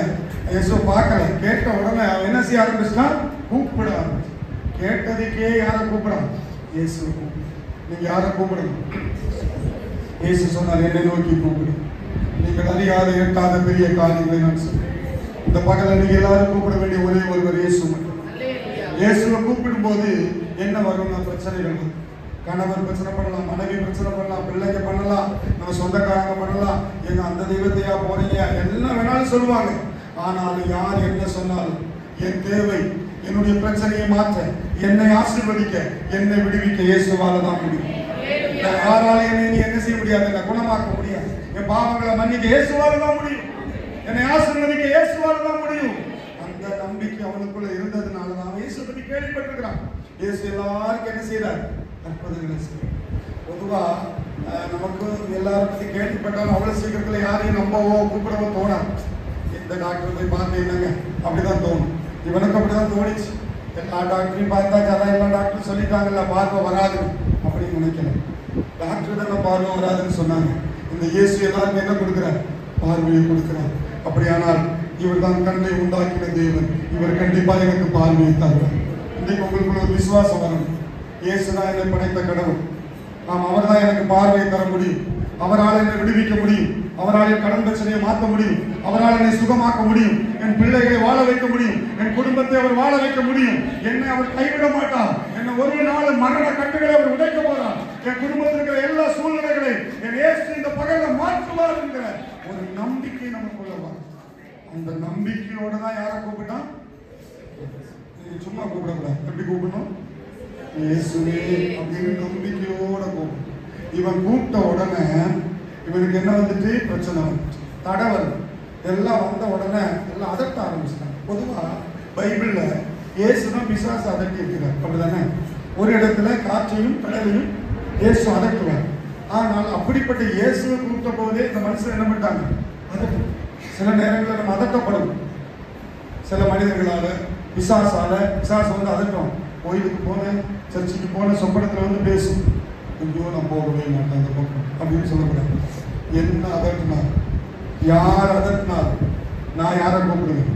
இயேசுவை பார்க்கல, கேட்ட உடனே அவன் என்ன செய்ய ஆரம்பிச்சுனா? கூப்பிட ஆரம்பிச்சு. கேட்டதுக்கே யாரை கூப்பிடான்? இயேசுவை கூப்பிடு. நீங்க யாரை கூப்பிடணும்? இயேசு சொன்னார், என்னை நோக்கி கூப்பிடு, நீங்கள் அறியாத எட்டாத பெரிய காரியங்களை நான் சொல்றேன். இந்த பகல நீங்க எல்லாரும் கூப்பிட வேண்டிய ஒரே ஒருவர் இயேசு மட்டும். இயேசுவை கூப்பிடும் போது என்ன வரும்னா பிரச்சனைகள். கணவர் பிரச்சனை பண்ணலாம், மனைவி பிரச்சனை பண்ணலாம், பிள்ளைங்க பண்ணலாம், நம்ம சொந்தக்காரங்க பண்ணலாம். எங்க அந்த தெய்வத்தையா போறீங்க எல்லாம் வேணாலும் சொல்லுவாங்க. ஆனாலும் யார் என்ன சொன்னாலும் என் தேவை, என்னுடைய பிரச்சனையை மாற்ற, என்னை ஆசீர்வதிக்க, என்னை விடுவிக்க இயேசுவால தான் முடியும். யாரால என்னை என்ன செய்ய முடியாது, என்னை குணமாக்க முடியாது. என் பாவங்களை மன்னிக்க இயேசுவால தான் முடியும். என்னை ஆசீர்வதிக்க இயேசுவால தான் முடியும். அந்த நம்பிக்கை அவனுக்குள்ள இருந்ததுனால தான் இயேசு பத்தி கேள்விப்பட்டிருக்கிறான். இயேசு எல்லாருக்கும் என்ன செய்யறார்? அற்புதங்களை செய்யறார். பொதுவா நமக்கு எல்லாரும் பத்தி கேள்விப்பட்டாலும் அவ்வளவு சீக்கிரத்துல யாரையும் நம்பவோ கூப்பிடவோ தோணாது. எந்த டாக்டர் போய் பார்த்து என்னங்க அப்படிதான் தோணும். இவனுக்கு அப்படிதான் தோணிச்சு. எல்லா டாக்டரையும் பார்த்தாச்சு, அதான் எல்லா டாக்டரும் சொல்லிட்டாங்கல்ல பார்வை வராது அப்படின்னு நினைக்கல. டாக்டர் தானே பார்வை வராதுன்னு சொன்னாங்க. இந்த இயேசு எல்லாருக்கும் என்ன கொடுக்கிறார்? பார்வையை கொடுக்கிறார். அப்படியானால் இவர் தான் கண்ணை உண்டாக்கின தேவன், இவர் கண்டிப்பா எனக்கு பார்வையை தருவார். இன்றைக்கு உங்களுக்கு ஒரு விசுவாசம் வரணும். இயேசுதான் என்னை படைத்த கடவுள். அவர் தான் எனக்கு பார்வையை தர முடியும். அவரால் என்னை விடுவிக்க முடியும். அவரால் என் கடன் பிரச்சனையை மாற்ற முடியும். அவரால் என்னை சுகமாக்க முடியும். என் பிள்ளைகளை வாழ வைக்க முடியும். என் குடும்பத்தை அவர் வாழ வைக்க முடியும். என்னை அவர் கைவிட மாட்டார். என்னை ஒரு நாள் மரண கட்டுகளை அவர் உடைக்க போறார். என் குடும்பத்தில் இருக்கிற எல்லா சூழ்நிலைகளை என் இயேசு இந்த பகல்ல மாற்றுவார் என்கிற ஒரு நம்பிக்கை நமக்குள்ள வரும். அந்த நம்பிக்கையோட தான் யாரை கூப்பிட்டான்? சும்மா கூப்பிடக்கூடாது. எப்படி கூப்பிடணும்? இயேசுவே அப்படின்னு நம்பிக்கையோட கூப்பிடும். இவன் கூப்பிட்ட உடனே இவனுக்கு என்ன வந்துட்டு? பிரச்சனை வந்துச்சு, தடை வருது. எல்லாம் வந்த உடனே எல்லாம் அதட்ட ஆரம்பிச்சிட்டாங்க. பொதுவா பைபிள்ல இயேசுதான் பிசாசு அதட்டி இருக்கிறார், அப்படிதானே? ஒரு இடத்துல காற்றையும் கடலையும் இயேசு அதட்டுவார். ஆனால் அப்படிப்பட்ட இயேசுவை கூப்பிட்ட போதே இந்த மனுஷன் என்ன பண்ணிட்டாங்க? அதட்டு. சில நேரங்களில் நம்ம அதட்டப்படும். சில மனிதர்களால, பிசாசால, பிசாசு வந்து அதட்டும். கோயிலுக்கு போனேன், சர்ச்சுக்கு போன சொப்பனத்துல வந்து பேசும், ஐயோ நான் போகவே மாட்டேன் அந்த பக்கம் அப்படின்னு சொல்லக்கூடாது. என்ன அதட்டினார்? யார் அதட்டினார்? நான் யாரை கூப்பிடுவேன்?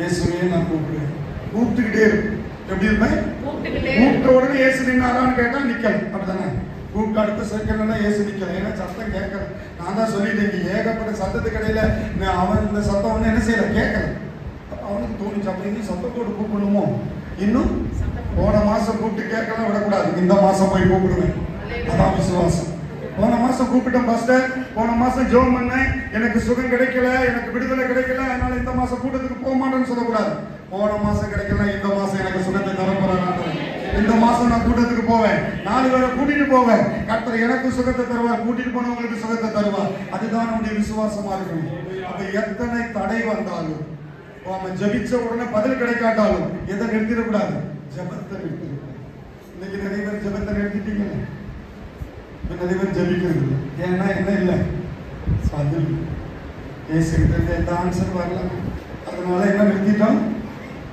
இயேசுவே நான் கூப்பிடுவேன். கூப்பிட்டுக்கிட்டே இருக்கும். எப்படி இருப்பேன்? கூப்பிட்ட உடனே இயேசு நின்னாரான்னு கேட்டா நிக்கல. அப்படிதானே? கூப்பிட்டு அடுத்த செகண்ட்னா இயேசு நிக்கல. ஏன்னா சத்தம் கேட்கல. நான் தான் சொல்லிட்டேன், ஏகப்பட்ட சத்தத்துக்கு இடையில அவன் இந்த சத்தம் ஒண்ணு என்ன செய்யல, கேட்கல. அவனுக்கு தோணுச்சு, அப்ப இன்னும் சத்தத்தோடு கூப்பிடணுமோ, இன்னும் போன மாசம் கூப்பிட்டு கேட்கலாம் விடக்கூடாது, இந்த மாசம் போய் கூப்பிடுவேன். அதான் விசுவாசம். போன மாசம் கூப்பிட்டேன் பாஸ்டர், போன மாசம் ஜெபம் பண்ணேன், எனக்கு சுகம் கிடைக்கல, எனக்கு விடுதலை கிடைக்கல, அதனால இந்த மாசம் கூட்டத்துக்கு போக மாட்டேன்னு சொல்லக்கூடாது. போன மாசம் கிடைக்கல, இந்த மாசம் எனக்கு சுகத்தை தரப்போறாங்க. இந்த மாசம் நான் கூட்டத்துக்கு போவேன், 4 பேரை கூட்டிட்டு போவேன். கர்த்தர் எனக்கு சுகத்தை தருவார், கூட்டிட்டு போனவங்களுக்கு சுகத்தை தருவார். அதுதான் நம்முடைய விசுவாசமா இருக்கணும். அப்ப எத்தனை தடை வந்தாலும், அவன் ஜபிச்ச உடனே பதில் கிடைக்காட்டாலும் எதை நிறுத்திடக்கூடாது, ஜபத்தை நிறுத்திடக்கூடாது. இன்னைக்கு நிறைய பேர் ஜபத்தை நிறுத்திட்டீங்க, நிறைய பேர் ஜபிக்கிறது. ஏன்னா என்ன இல்லை, பதில் பேசிக்கிட்டு எந்த ஆன்சர் வரல, அதனால என்ன நிறுத்திட்டோம்.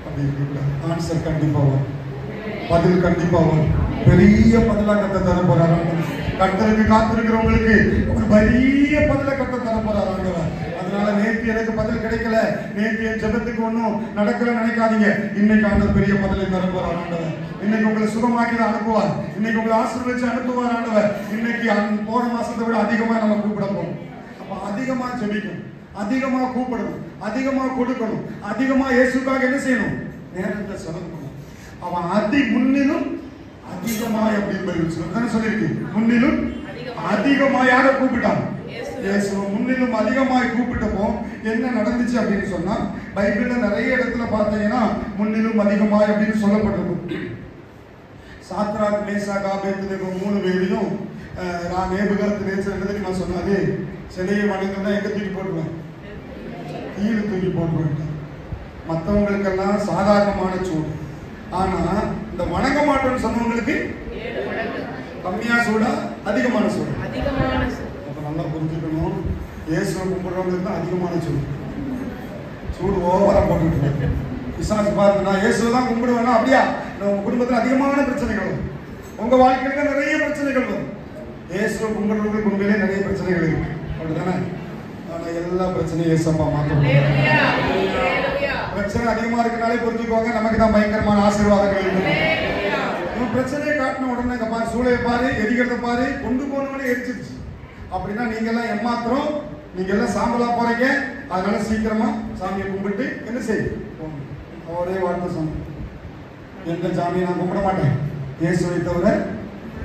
அப்படி இருக்கக்கூடாது. ஆன்சர் கண்டிப்பா வரும், பதில் கண்டிப்பா வரும். பெரிய பதிலா கத்த தர போறாரு. கர்த்தருக்கு காத்திருக்கிறவங்களுக்கு ஒரு பெரிய பதில கத்த தர போறாரு. அதனால நேற்று எனக்கு பதில் கிடைக்கல, நேற்று என் ஜெபத்துக்கு ஒன்றும் நடக்கல நினைக்காதீங்க. இன்னைக்கு ஆண்டவர் பெரிய பதிலை தர போறார் ஆண்டவர். இன்னைக்கு உங்களை சுகமாக்கி தான் அனுப்புவார், இன்னைக்கு உங்களை ஆசீர்வதிச்சு அனுப்புவார் ஆண்டவர். இன்னைக்கு போன மாசத்தை விட அதிகமா நம்ம கூப்பிட போறோம். அப்ப அதிகமா ஜெபிக்கணும், அதிகமா கூப்பிடணும், அதிகமா கொடுக்கணும், அதிகமா இயேசுக்காக என்ன செய்யணும், நேரத்தை செலவு. அவன் முன்னிலும் அதிகமாய் அப்படின்னு சொல்லியிருக்கு. முன்னிலும் அதிகமாய் யாரை கூப்பிட்டான், இயேசுவை முன்னிலும் அதிகமாய் கூப்பிட்டப்போ என்ன நடந்துச்சு அப்படின்னு சொன்னா, பைபிள்ல நிறைய இடத்துல பார்த்தீங்கன்னா முன்னிலும் அதிகமாய் அப்படின்னு சொல்லப்பட்டிருக்கும். சாத்ராக் மேசாக் ஆபேத்நேகோ 3 பேரையும் நான் நேபுகாத்நேச்சர் நான் சொன்னாரு, சிலையை வணங்கினா எங்க தூக்கி போட்டுருவேன், கீழே தூக்கி போட்டுருவேன். மற்றவங்களுக்கெல்லாம் சாதாரணமான சூடு, ஆனா இந்த வணங்க மாட்டோம்னு சொன்னவங்களுக்கு கம்மியா சூடா அதிகமான சூடு. அப்ப நல்லா புரிஞ்சுக்கணும், இயேசுவை கும்பிடுறவங்களுக்கு தான் அதிகமான சூடு. சூடு ஓவரா போட்டுட்டு விசாரிச்சு பாருங்க. நான் இயேசுவை தான் கும்பிடுவேன்னா அப்படியா, உங்க குடும்பத்தில் அதிகமான பிரச்சனைகள் வரும், உங்க வாழ்க்கையில நிறைய பிரச்சனைகள் வரும். இயேசுவை கும்பிடுறவங்களுக்கு உண்மையிலே நிறைய பிரச்சனைகள் இருக்கு, அப்படிதானே? ஆனா எல்லா பிரச்சனையும் இயேசப்பா மாற்றணும். பிரச்சனை அதிகமா இருக்கனாலே புரிஞ்சுக்கோங்க, நமக்கு தான் பயங்கரமான ஆசீர்வாதங்கள் இருக்கு. பிரச்சனையை காட்டின உடனே பாரு, சூளையை பாரு, எரிக்கிறத பாரு, கொண்டு போனவனே எரிச்சிருச்சு. அப்படின்னா நீங்க எல்லாம் ஏமாத்திரம், நீங்க எல்லாம் சாம்பலா போறீங்க. அதனால சீக்கிரமா சாமியை கும்பிட்டு என்ன செய்யும், ஒரே வார்த்தை சொன்ன, எந்த சாமியை நான் கும்பிட மாட்டேன், இயேசுவை தவிர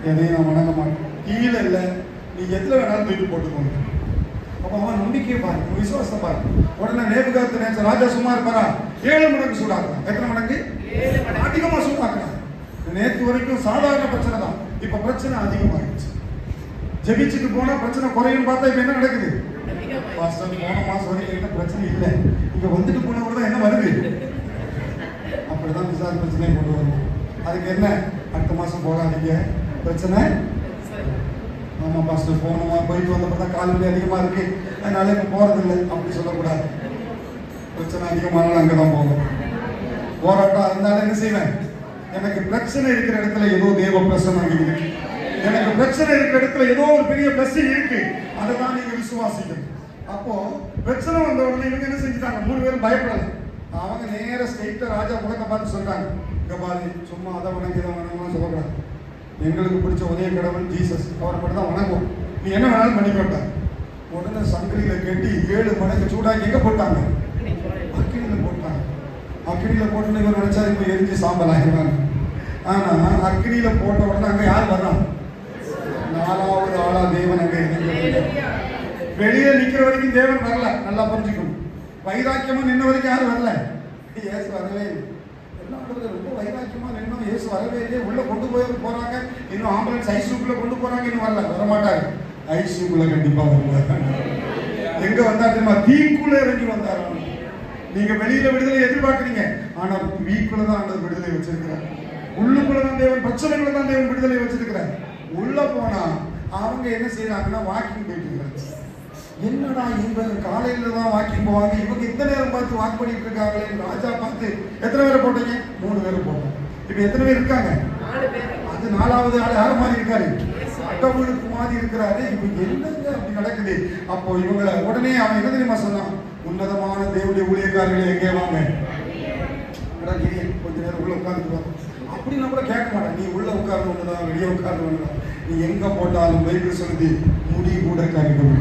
எதையும் நான் வணங்க மாட்டேன். கீழே இல்லை, நீங்க எதுல வேணாலும் தூக்கி போட்டுக்கோங்க. அப்ப அவன் நம்பிக்கையை பாரு, விசுவாசத்தை பாரு. உடனே நேபுகாத்நேச்சர் ராஜா சும்மா இருப்பாரா, 7 மடங்கு சூடாக்குறான். எத்தனை மடங்கு? அதிகமா சூடாக்குறான். நேற்று வரைக்கும் சாதாரண பிரச்சனை தான், இப்ப பிரச்சனை அதிகமாகிடுச்சு. ஜெபிச்சுட்டு போனா பிரச்சனை குறையும் பார்த்தா இப்ப என்ன நடக்குது, போன மாசம் வரைக்கும் என்ன பிரச்சனை இல்லை, இங்க வந்துட்டு போனவங்க தான் என்ன வருது. அப்படிதான் விசார பிரச்சனையை கொண்டு வரணும். அதுக்கு என்ன, அடுத்த மாசம் போகாதீங்க, பிரச்சனை. ஆமா பாஸ்டர், போனோமா போயிட்டு வந்தப்பதான் கால் வலி அதிகமா இருக்கு, அதனால இப்ப போறது இல்லை அப்படி சொல்லக்கூடாது. பிரச்சனை அதிகமானாலும் அங்கதான் போகும். போராட்டம் இருந்தாலும் என்ன செய்வேன், எனக்கு பிரச்சனை இருக்கிற இடத்துல ஏதோ தேவ பிரசன்னம் இருக்கு, எனக்கு பிரச்சனை இருக்கிற இடத்துல ஏதோ ஒரு பெரிய பிளஸிங் இருக்கு, அதை தான் நீங்க விசுவாசிக்கணும். அப்போ பிரச்சனை வந்த உடனே இவங்க என்ன செஞ்சுட்டாங்க, 3 பேரும் பயப்படல. அவங்க நேர ஸ்ட்ரெயிட்டா ராஜா முகத்தை பார்த்து சொல்றாங்க, இங்க பாரு, சும்மா அதை வணங்கி இதை வணங்கலாம் சொல்லக்கூடாது, எங்களுக்கு பிடிச்ச ஒரே கடவுள் ஜீசஸ், அவரை மட்டும் தான் வணங்குவோம், நீ என்ன வேணாலும் பண்ணிக்கோட்டா. உடனே சங்கிலியில கட்டி 7 மடங்கு சூடாக்கி எங்க போட்டாங்க, அக்கினியில போட்டாங்க. அக்கினியில போட்டு இவர் நினைச்சா இப்ப எரிஞ்சு சாம்பல் ஆகிறாங்க. ஆனா அக்கினியில போட்ட உடனே அங்க யார் வர்றாங்க, 4வது ஆளா தேவன் அங்க இருந்து. வெளியே நிக்கிற வரைக்கும் தேவன் வரல, நல்லா புரிஞ்சுக்கணும். வைராக்கியமா நின்ன வரைக்கும் யாரும் வரல, இயேசு வரவே இல்லை. ரொம்ப வைராக்கியமா நின்னோம், இயேசு வரவே இல்லையே. உள்ள கொண்டு போறாங்க, இன்னும் ஆம்புலன்ஸ் ஐசியூக்குள்ள கொண்டு போறாங்க, இன்னும் வரமாட்டாங்க. ஐசியூக்குள்ள கண்டிப்பா வருவாங்க. எங்க வந்தா தெரியுமா, தீக்குள்ள இறங்கி வந்தாரு. நீங்க வெளியில விடுதலை எதிர்பார்க்கறீங்க, ஆனா வீக்குள்ள தான் ஆண்டவர் விடுதலை வச்சிருக்கிறார். உள்ளுக்குள்ளதான் தேவன், பிரச்சனைக்குள்ள தான் தேவன் விடுதலை வச்சிருக்கிறார். உள்ள போனா அவங்க என்ன செய்யறாங்கன்னா வாக்கிங் போயிட்டு இருக்காங்க. என்னடா இவங்க காலையில தான் வாக்கிங் போவாங்க, இவங்க இந்த நேரம் பார்த்து வாக் பண்ணிட்டு இருக்காங்களே. ராஜா பார்த்து எத்தனை பேரை போட்டீங்க, 3 பேரை போட்டோம். இப்ப எத்தனை பேர் இருக்காங்க, அது 4வது ஆள் யார மாதிரி இருக்காரு, கடவுளுக்கு மாதிரி இருக்கிறாரு. இவங்க என்னங்க அப்படி நடக்குது. அப்போ இவங்களை உடனே அவன் என்ன தெரியுமா சொன்னான், உன்னதமான தேவனுடைய ஊழியக்காரர்களே எங்கே வாங்க, அதான் கொஞ்ச நேரம் உள்ள உட்கார்ந்துட்டு அப்படின்னா கூட கேட்க மாட்டேன். நீ உள்ள உட்கார்ந்து ஒண்ணுதான், வெளியே உட்கார்ந்து ஒண்ணுதான். நீ எங்க போட்டாலும் பைபிள் சொல்லுது முடி கூட கருகும்,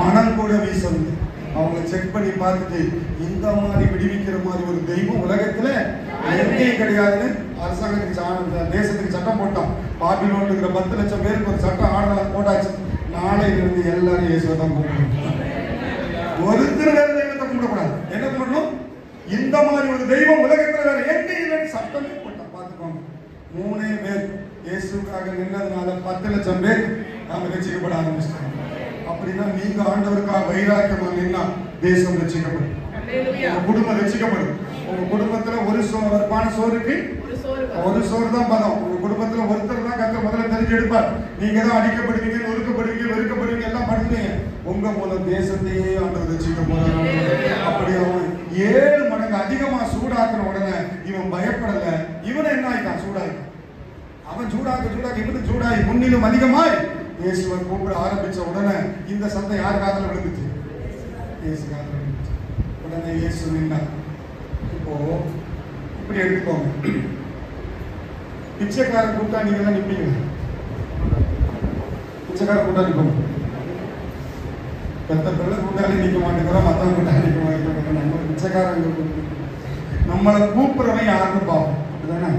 மனம் கூட வீசும். அவங்க செக் பண்ணி பார்த்துட்டு இந்த மாதிரி விடுவிக்கிற மாதிரி ஒரு தெய்வம் உலகத்துல எங்கேயும் கிடையாதுன்னு அரசாங்கத்துக்கு தேசத்துக்கு சட்டம் போட்டோம். பாபிலோன் இருக்கிற 10 லட்சம் பேருக்கு ஒரு சட்டம் ஆர்டர் போட்டாச்சு. நாளையில இருந்து எல்லாரும் இயேசுவை தான் கும்பிடணும். ஒருத்தர் வேற தெய்வத்தை கும்பிடக்கூடாது. என்ன கும்பிடணும்? இந்த மாதிரி ஒரு தெய்வம் உலகத்துல வேற எங்கேயும் சட்டமே போட்டோம். பார்த்துக்கோங்க. 3 பேர் இயேசுக்காக நின்னதுனால 10 லட்சம் பேர் நாம ரட்சிக்கப்பட ஆரம்பிச்சிட்டோம். அப்படின்னா நீங்க ஆண்டவருக்காக வைராக்கியமா நின்னா தேசம் ரட்சிக்கப்படும், உங்க குடும்பம் ரட்சிக்கப்படும். உங்க குடும்பத்துல ஒரு பானை சோறுக்கு ஒரு சோறு தான் பதம். உங்க குடும்பத்துல ஒருத்தர் தான் கர்த்தர் முதல்ல தெரிஞ்சு எடுப்பார். நீங்க தான் அடிக்கப்படுவீங்க, நொறுக்கப்படுவீங்க, வெறுக்கப்படுவீங்க, எல்லாம் பண்ணுவீங்க. உங்க மூலம் தேசத்தையே ஆண்டவர் ரட்சிக்க போறாரு. அப்படி அவன் 7 மடங்கு அதிகமா சூடாக்குன உடனே இவன் பயப்படல. இவனை என்ன ஆயிட்டான்? சூடாயிட்டான். அவன் சூடாக்க இவனு சூடாகி முன்னிலும் அதிகமாய் இயேசுவை கூப்பிட ஆரம்பிச்ச உடனே இந்த சத்தம் யார் காதுல விழுந்துச்சு? இயேசு காதுல விழுந்துச்சு. உடனே இயேசு நின்னார். இப்போ இப்படி எடுத்துக்கோங்க. பிச்சைக்காரன் கூட்டா நீங்க எல்லாம் நிப்பீங்க. பிச்சைக்காரன் கூட்டா நிற்போம். பெத்த பிள்ளை கூட்டாளி நிக்க மாட்டேங்கிறோம், மத்தவங்க கூட்டாளி நிக்க மாட்டேங்கிறோம். நம்ம பிச்சைக்காரங்க நம்மளை கூப்பிடுறவன் யாருன்னு பார்ப்போம். அப்படிதானே?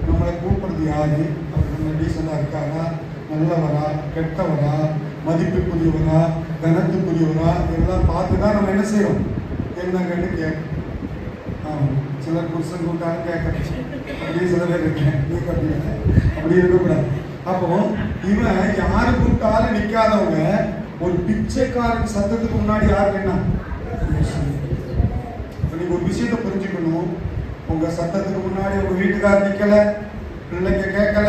நம்மளை கூப்பிடுறது யாரு? அவர் நம்ம டீசெண்டா இருக்காரா, நல்லவரா, கெட்டவரா, மதிப்புக்குரியவரா, கனத்துக்குரியவரா, இதெல்லாம் பார்த்துதான் நம்ம என்ன செய்யறோம்? என்னங்கன்னு கேட்கணும். சிலர் புருஷன் கூட்டாலும் கேட்கணும். அப்படியே சில பேர் இருக்கேன், அப்படி இருக்கக்கூடாது. அப்போ இவன் யாரு கூட்டாலும் நிக்காதவங்க ஒரு பிச்சைக்காரன் சத்தத்துக்கு முன்னாடி யாரு என்ன? நீங்க ஒரு விஷயத்தை புரிஞ்சுக்கணும். உங்க சத்தத்துக்கு முன்னாடி உங்க வீட்டுக்காரர் நிக்கல, பிள்ளைங்க கேட்கல,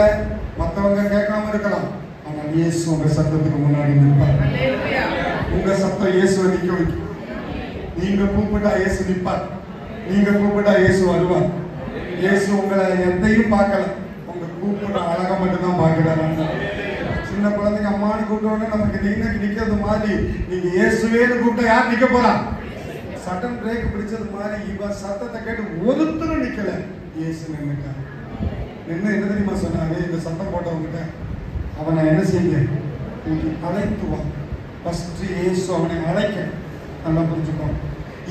மற்றவங்க கேட்காம இருக்கலாம். ஆனா இயேசு உங்க சத்தத்துக்கு முன்னாடி நிற்பார். உங்க சத்தம் இயேசுவை நிக்க வைக்கும். நீங்க கூப்பிட்டா இயேசு நிற்பார். நீங்க கூப்பிட்டா இயேசு வருவார். இயேசு உங்களை எதையும் பார்க்கல, உங்க கூப்பிட அழகா மட்டும்தான் பார்க்கிறாரு. சின்ன குழந்தைங்க அம்மானு கூப்பிட்டோன்னே நமக்கு இன்னைக்கு நிக்கிறது மாதிரி நீங்க இயேசுவேன்னு கூப்பிட்டா யார் நிக்க போறா? சடன் பிரேக் பிடிச்சது மாதிரி இவன் சத்தத்தை கேட்டு ஒருத்தரும் நிக்கல. இயேசு நின்னுட்டார். என்ன தெரியுமா சொன்னாரு? இந்த சத்தம் போட்டவங்கிட்ட அவனை என்ன செய்ய அழைத்துவான். ஃபர்ஸ்ட் இயேசு அவனை அழைக்க. நல்லா புரிஞ்சுக்கோ.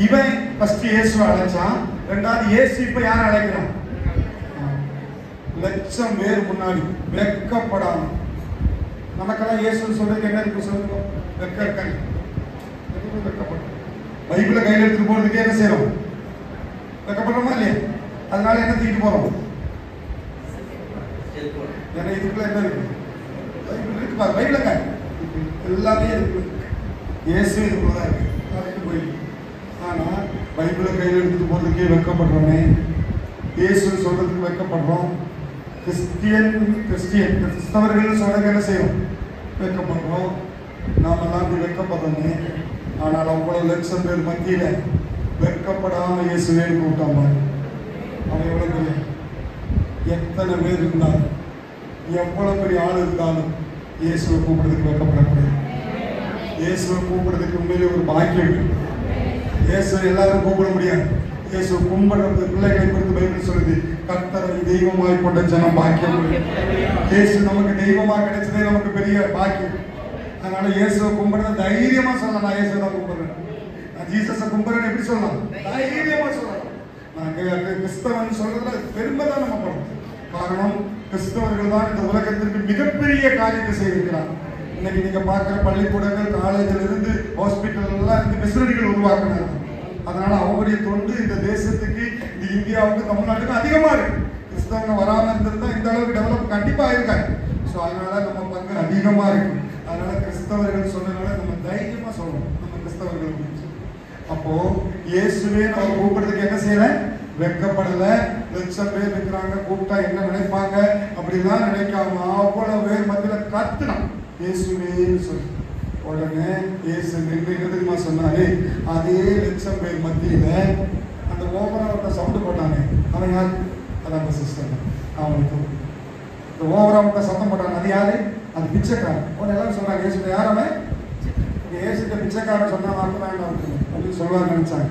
இவன் ஃபர்ஸ்ட் இயேசுவை அழைச்சான். ரெண்டாவது இயேசு இப்ப யாரை அழைக்கிறான்? லட்சம் பேர் முன்னாடி வெட்கப்படாம. நமக்கெல்லாம் இயேசு சொல்றதுக்கு என்ன இருக்கு சொல்லுங்க? வெட்க இருக்காங்க. வெட்கப்படும். பைபிளை கையில் எடுத்துட்டு போறதுக்கு என்ன செய்யறோம்? வெட்கப்படுறோமா இல்லையா? அதனால என்ன தூக்கிட்டு போறோம்? ஏன்னா இதுக்குள்ள என்ன இருக்கு? பைபிள் இருக்கு பாரு. பைபிளங்க எல்லாமே இருக்கு. இயேசு இதுக்குள்ளதான் இருக்கு. அதுக்கு போயிருக்கு. ஆனா பைபிளை கையில் எடுத்துட்டு போறதுக்கே வெட்கப்படுறோமே. இயேசு சொல்றதுக்கு வெட்கப்படுறோம். கிறிஸ்தவர்கள் சொல்றதுக்கு என்ன செய்யறோம்? வெட்கப்படுறோம். நாம எல்லாம் அப்படி வெட்கப்படுறோமே. ஆனால் அவ்வளவு லட்சம் பேர் மத்தியில வெட்கப்படாம இயேசுவே கூட்டாம அவன் எவ்வளவு பெரிய, எத்தனை பேர் இருந்தாலும், எவ்வளவு பெரிய ஆள் இருந்தாலும் இயேசுவை கூப்பிடுறதுக்கு வெட்கப்படக்கூடாது. இயேசுவை கூப்பிடுறதுக்கு உண்மையிலே ஒரு பாக்கியம் இருக்கு. இயேசுவை எல்லாரும் கூப்பிட முடியாது. இயேசு கும்பிடுற பிள்ளைகளை குறித்து பைபிள் சொல்லுது, கர்த்தரை தெய்வமாய் கொண்ட ஜனம் பாக்கியம். இயேசு நமக்கு தெய்வமா கிடைச்சதே நமக்கு பெரிய பாக்கியம். அதனால இயேசுவை கும்பிடுறத தைரியமா சொல்லலாம். நான் இயேசுவை தான் கும்பிடுறேன், நான் ஜீசஸை கும்பிடுறேன் எப்படி சொல்லலாம்? தைரியமா சொல்லலாம். நாங்க கிறிஸ்தவன் சொல்றதுல பெருமை தான் நம்ம படும். காரணம், கிறிஸ்தவர்கள் தான் இந்த உலகத்திற்கு மிகப்பெரிய காரியத்தை செய்திருக்கிறார். இன்னைக்கு நீங்க பார்க்கிற பள்ளிக்கூடங்கள், காலேஜில் இருந்து ஹாஸ்பிட்டல் எல்லாம் இருந்து மிஷனரிகள் உருவாக்குனாங்க. அதனால அவங்களுடைய தொண்டு இந்த தேசத்துக்கு, இந்த இந்தியாவுக்கு, தமிழ்நாட்டுக்கு அதிகமா இருக்கு. கிறிஸ்தவங்க வராம இருந்திருந்தா இந்த அளவுக்கு டெவலப் கண்டிப்பா இருக்காது. ஸோ அதனால நம்ம பங்கு அதிகமா இருக்கு. அதனால கிறிஸ்தவர்கள் சொன்னதுனால நம்ம தைரியமா சொல்லணும் நம்ம கிறிஸ்தவர்கள். அப்போ இயேசுவே நம்ம கூப்பிடுறதுக்கு என்ன செய்யல? வெட்கப்படல. லட்சம் பேர் இருக்கிறாங்க, கூப்பிட்டா என்ன நினைப்பாங்க அப்படிலாம் நினைக்காம அவ்வளவு பேர் மத்தியில கத்துனான் இயேசுவேன்னு சொல்லி. உடனே இயேசு நின்று தெரியுமா சொன்னாரு? அதே லட்சம் பேர் மத்தியில அந்த ஓவராவட்ட சவுண்டு போட்டாங்க. அவன் யாரு? அதான் அந்த சிஸ்டம். அவனுக்கு இந்த ஓவராவட்ட சத்தம் போட்டாங்க. அது யாரு? அது பிச்சைக்காரன். உடனே எல்லாரும் சொன்னாங்க, இயேசு யார் அவன்? ஏசுகிட்ட பிச்சைக்காரன் சொன்னா வார்த்தை வேண்டாம் அப்படின்னு சொல்லுவார் நினைச்சாங்க.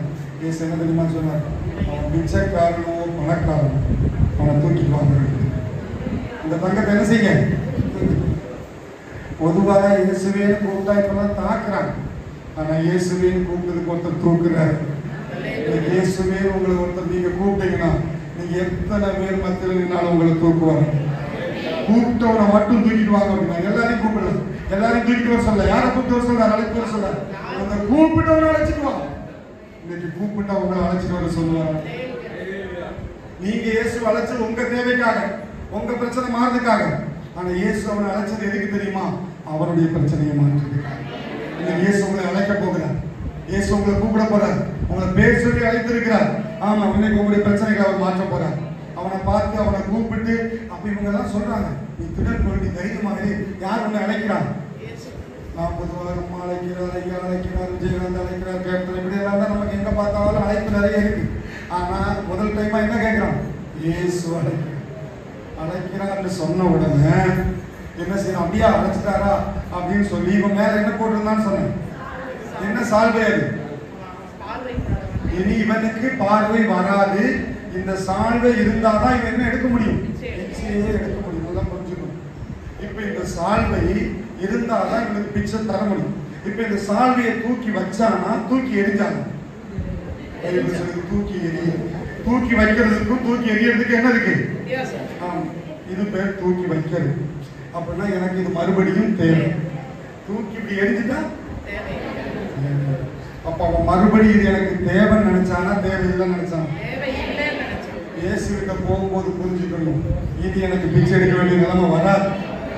ஏசு என்ன தெரியுமா சொன்னார்? அவன் பிச்சைக்காரனோ பணக்காரனோ அவனை தூக்கிடுவாங்க. இந்த தங்கத்தை என்ன செய்ய? பொதுவாக இயேசுவேன்னு கூப்பிட்டா இப்பெல்லாம் தாக்குறாங்க. ஆனா இயேசுவேன்னு கூப்பிட்டதுக்கு ஒருத்தர் தூக்குறாரு. இயேசுவே உங்களை ஒருத்தர் நீங்க கூப்பிட்டீங்கன்னா நீங்க எத்தனை பேர் மத்தியில் நின்னாலும் உங்களை தூக்குவாங்க. கூப்பிட்டவனை மட்டும் தூக்கிட்டு வாங்க அப்படின்னா எல்லாரையும் கூப்பிடலாம். எல்லாரையும் தூக்கிட்டு வர சொல்ல. யாரை கூப்பிட்டு வர சொல்ல? அழைத்து வர சொல்ல. அந்த கூப்பிட்டவனை அழைச்சிட்டு வாங்க. இன்னைக்கு கூப்பிட்டா உங்களை அழைச்சிட்டு வர சொல்லுவாங்க. நீங்க இயேசு அழைச்சது உங்க தேவைக்காக, உங்க பிரச்சனை மாறதுக்காக. ஆனா இயேசு அவனை அழைச்சது எதுக்கு தெரியுமா? அவருடைய பிரச்சனையை மாற்றுறதுக்காக. இயேசு உங்களை அழைக்க போகிறார். இயேசு உங்களை கூப்பிட போறார். உங்களை பேர் சொல்லி அழைத்திருக்கிறார். ஆமா, இன்னைக்கு உங்களுடைய பிரச்சனைகளை அவர் மாற்ற போறார். அவனை பார்த்து அவனை கூப்பிட்டு அப்ப இவங்க எல்லாம் சொல்றாங்க, நீ திடன் கொண்டு தைரியமாக யார் உன்னை அழைக்கிறான்? 40 வாரம் அம்மா அழைக்கிறார், ஐயா அழைக்கிறார், விஜயகாந்த் அழைக்கிறார், கேப்டன், இப்படி எல்லாம் தான் நமக்கு எங்க பார்த்தாலும் அழைப்பு நிறைய இருக்கு. ஆனா முதல் டைமா என்ன கேட்கிறான்? இயேசு அழைக்கிறான்னு சொன்ன உடனே என்ன செய்யணும்? அப்படியா அழைச்சிட்டாரா அப்படின்னு சொல்லி இவன் மேல என்ன போட்டிருந்தான்னு சொன்னேன். என்ன சால்வை அது? இனி இவனுக்கு பார்வை வராது. இந்த சால்வை இருந்தாதான் இவன் என்ன எடுக்க முடியும்? எடுக்க முடியும். நல்லா புரிஞ்சுக்கணும். இப்ப இந்த சால்வை இருந்தாதான் இவனுக்கு பிச்சை தர முடியும். இப்ப இந்த சால்வையை தூக்கி வச்சானா தூக்கி எரிஞ்சானா? தூக்கி எரிய. தூக்கி வைக்கிறதுக்கும் தூக்கி எரியறதுக்கு என்ன இருக்கு? இது பேர் தூக்கி வைக்கிறது. அப்படின்னா எனக்கு இது மறுபடியும் தேவை. தூக்கி இப்படி எரிஞ்சுட்டா அப்ப அவன் மறுபடியும் இது எனக்கு தேவைன்னு நினைச்சானா தேவையில்லைன்னு நினைச்சானா? இயேசுகிட்ட போகும்போது புரிஞ்சுக்கணும், இது எனக்கு பிச்சை எடுக்க வேண்டிய நிலைமை வராது.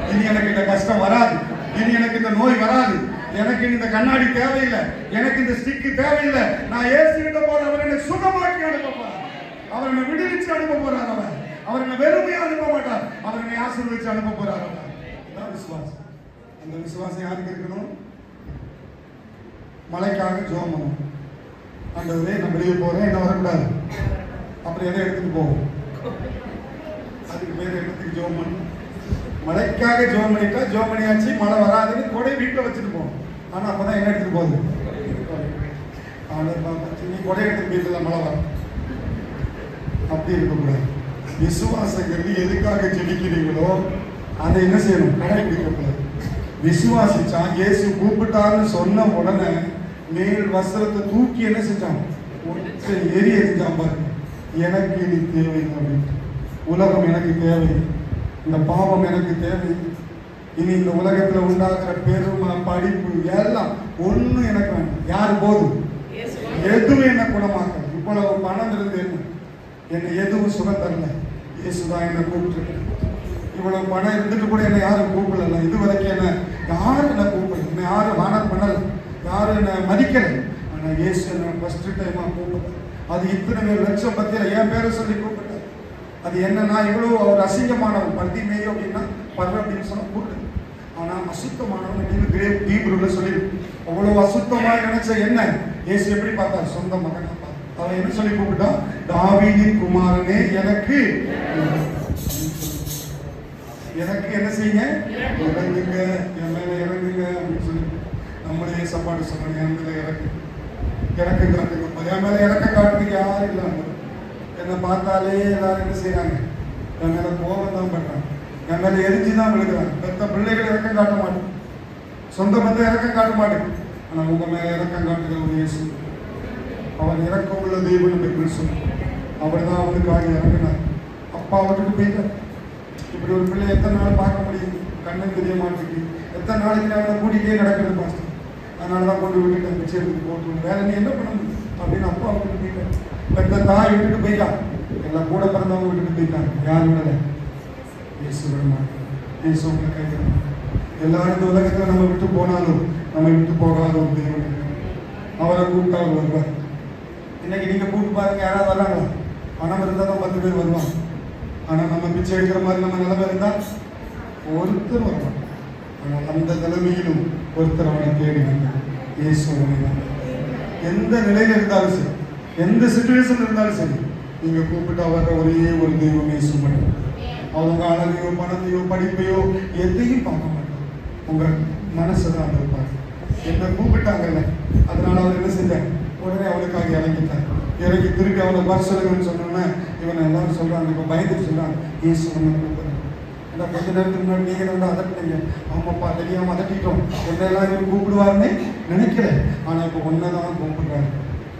இனி எனக்கு இந்த கஷ்டம் வராது. இனி எனக்கு இந்த நோய் வராது. எனக்கு இந்த கண்ணாடி தேவையில்லை. எனக்கு இந்த ஸ்டிக்கு தேவையில்லை. நான் இயேசுகிட்ட போற அவர் என்னை சுகமாக்கி அனுப்ப போறார். அவர் என்னை விடுவிச்சு அனுப்ப போறார். அவர் என்னை வெறுமையா அனுப்ப மாட்டார். அவர் என்னை ஆசீர்வதிச்சு அனுப்ப போறார். அதான் விசுவாசம். அந்த விசுவாசம் யாருக்கு இருக்கணும்? மலைக்காக ஜெபம் பண்ணணும். ஆண்டவரே நான் வெளியே போறேன், என்ன வரக்கூடாது. அப்புறம் எதை எடுத்துட்டு போவோம்? அதுக்கு பேர் எடுத்துக்கு ஜெபம் பண்ணணும். மழைக்காக ஜெபம் பண்ணிட்டா ஜெபம் பண்ணியாச்சு, மழை வராதுன்னு கொடை வீட்டில் வச்சுட்டு போகணும். ஆனா அப்பதான் என்ன எடுத்துட்டு போகுது? நீ கொடை எடுத்துட்டு போயிட்டு மழை வரும். அப்படி இருக்கக்கூடாது. விசுவாசங்கிறது எதுக்காக ஜெபிக்கிறீங்களோ அதை என்ன செய்யணும்? கடைபிடிக்கக்கூடாது. விசுவாசிச்சா இயேசு கூப்பிட்டாருன்னு சொன்ன உடனே மேல் வஸ்திரத்தை தூக்கி என்ன செஞ்சான்? எரி எரிஞ்சான் பாருங்க. எனக்கு இது தேவை அப்படின்ட்டு. உலகம் எனக்கு தேவை, இந்த பாவம் எனக்கு தேவை, இனி இந்த உலகத்துல உண்டாகிற பெருமை படிப்பு எல்லாம் ஒன்னும் எனக்கு வேண்டாம். யாரு போதும்? எதுவும் என்ன குணமாக்க. இவ்வளவு பணம் இருந்து என்ன எதுவும் சுகம் தரல. இயேசுதான் என்ன கூப்பிட்டு. இவ்வளவு பணம் இருந்துட்டு கூட என்ன யாரும் கூப்பிடல. இது வரைக்கும் என்ன யாரும் என்ன கூப்பிடல. என்ன யாரும் ஆனர் பண்ணல. யாரும் என்ன மதிக்கல. ஆனா இயேசு என்ன ஃபர்ஸ்ட் டைமா கூப்பிடுறேன். அது இத்தனை பேர் லட்சம் பத்தியில என் பேரை சொல்லி கூப்பிட்டேன். அது என்னன்னா இவ்வளவு அவர் அசிங்கமானவன் பர்திமேயு அப்படின்னா பர்வ அப்படின்னு சொன்னா கூப்பிட்டு. ஆனா அசுத்தமானவன் அப்படின்னு தீபுருல சொல்லி அவ்வளவு அசுத்தமா நினைச்ச என்ன இயேசு எப்படி பார்த்தார்? சொந்த மகன். அவன் என்ன சொல்லி கூப்பிட்டான்? தாவீதின் குமாரனே எனக்கு எனக்கு என்ன செய்யுங்க? இறங்குங்க, என் மேல இறங்குங்க அப்படின்னு சொல்லி நம்மளே சாப்பாடு சொன்னாங்க. என் மேல இறக்கு காட்டுங்க. என் மேல இறக்க காட்டுறதுக்கு யாரும் இல்லாம என்னை பார்த்தாலே எல்லாரும் என்ன செய்யறாங்க? என் மேல கோபம் தான் பண்றாங்க. என் மேல எரிஞ்சுதான் விழுகிறாங்க. பெத்த பிள்ளைகள் இறக்கம் காட்ட மாட்டேன், சொந்த பந்தம் இறக்கம் காட்ட மாட்டேன். ஆனா உங்க மேல இறக்கம் காட்டுகிற ஒரு இயேசு, அவர் இறக்கம் உள்ள தெய்வம் என்று சொல்லி அவர் தான் அவனுக்காக இறங்கினார். அப்பா அவருக்கு போயிட்டார். இப்படி ஒரு பிள்ளை எத்தனை நாள் பார்க்க முடியும்? கண்ணன் தெரிய மாட்டேங்குது. எத்தனை நாளைக்கு அவனை கூட்டிகிட்டே நடக்கிறது பாஸ்டர். அதனாலதான் கொண்டு விட்டுட்டேன், பிச்சை எடுத்து போட்டு வேற நீ என்ன பண்ண முடியும் அப்படின்னு அப்பா விட்டுட்டு போயிட்டார். பெற்ற தாய் விட்டுட்டு போயிட்டான். எல்லாம் கூட பிறந்தவங்க விட்டுட்டு போயிட்டாங்க. யார் விடல? இயேசு விட மாட்டார். இயேசு உங்களை கைவிட. எல்லாரும் இந்த உலகத்துல நம்ம விட்டு போனாலும் நம்ம விட்டு போகாத ஒரு தெய்வம். அவரை கூப்பிட்டா அவர் வருவார். இன்னைக்கு நீங்க கூப்பிட்டு பாருங்க, யாராவது வர்றாங்களா? பணம் இருந்தால் தான் 10 பேர் வருவாங்க. ஆனா நம்ம பிச்சை எடுக்கிற மாதிரி நம்ம நிலைமை இருந்தா ஒருத்தர் வருவாங்க. ஆனால் அந்த நிலைமையிலும் ஒருத்தர் அவனை தேடுகிறார். இயேசு எந்த நிலையில இருந்தாலும் சரி, எந்த சிச்சுவேஷன் இருந்தாலும் சரி, நீங்க கூப்பிட்டு வர்ற ஒரே ஒரு தெய்வம் இயேசு மட்டும். அவங்க அழகையோ பணத்தையோ படிப்பையோ எதையும் பார்க்க மாட்டாங்க. உங்க மனசை தான் இருப்பாங்க. என்ன கூப்பிட்டாங்கல்ல, அதனால அவர் என்ன செஞ்சார், உடனே அவனுக்காக இறங்கிட்டார். இறங்கி திருப்பி அவனை வர சொல்லுங்கன்னு சொன்னோன்னே இவனை எல்லாரும் சொல்றாங்க, இப்போ பயந்துட்டு சொல்றாங்க, இயேசு நம்ம கூப்பிடுறாங்க. ஏன்னா கொஞ்ச நேரத்துக்கு முன்னாடி நீங்க வந்து அதட்டினீங்க, ஆமாப்பா தெரியாம அதட்டிட்டோம், என்னெல்லாம் இவன் கூப்பிடுவாருன்னு நினைக்கல, ஆனா இப்போ ஒன்னதான் கூப்பிடுறாரு.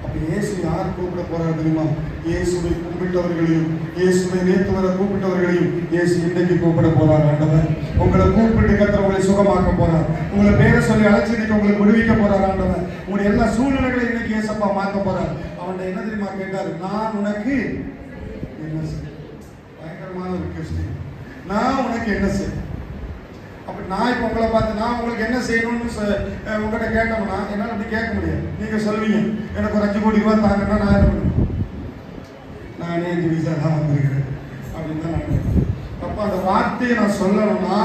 அப்ப இயேசு யார் கூப்பிட போறாரு தெரியுமா? இயேசுவை கூப்பிட்டவர்களையும், இயேசுவை நேற்று வர கூப்பிட்டவர்களையும் இயேசு இன்றைக்கு கூப்பிட போறார். ஆண்டவர் உங்களை கூப்பிட்டு கர்த்தர் உங்களை சுகமாக்க போறார். உங்களை பேரை சொல்லி அழைச்சிட்டு உங்களுக்கு விடுவிக்க போறார். ஆண்டவர் உங்களுடைய எல்லா சூழ்நிலைகளை இன்னைக்கு இயேசப்பா மாற்ற போறார். அவன்கிட்ட என்ன தெரியுமா கேட்டாரு? நான் உனக்கு என்ன செய்ய? பயங்கரமான ஒரு கொஸ்டின். நான் உனக்கு என்ன செய்ய? அப்ப நான் இப்போ உங்களை பார்த்து நான் உங்களுக்கு என்ன செய்யணும்னு உங்கள்கிட்ட கேட்டோம்னா என்னால் அப்படி கேட்க முடியாது. நீங்க சொல்லுவீங்க, எனக்கு ஒரு 5 கோடி ரூபாய் தாங்கன்னா நான் என்ன பண்ணுவேன்? நானே 5 வீசா தான் வந்திருக்கிறேன் அப்படின்னு தான் நான். அப்ப அந்த வார்த்தையை நான் சொல்லணும்னா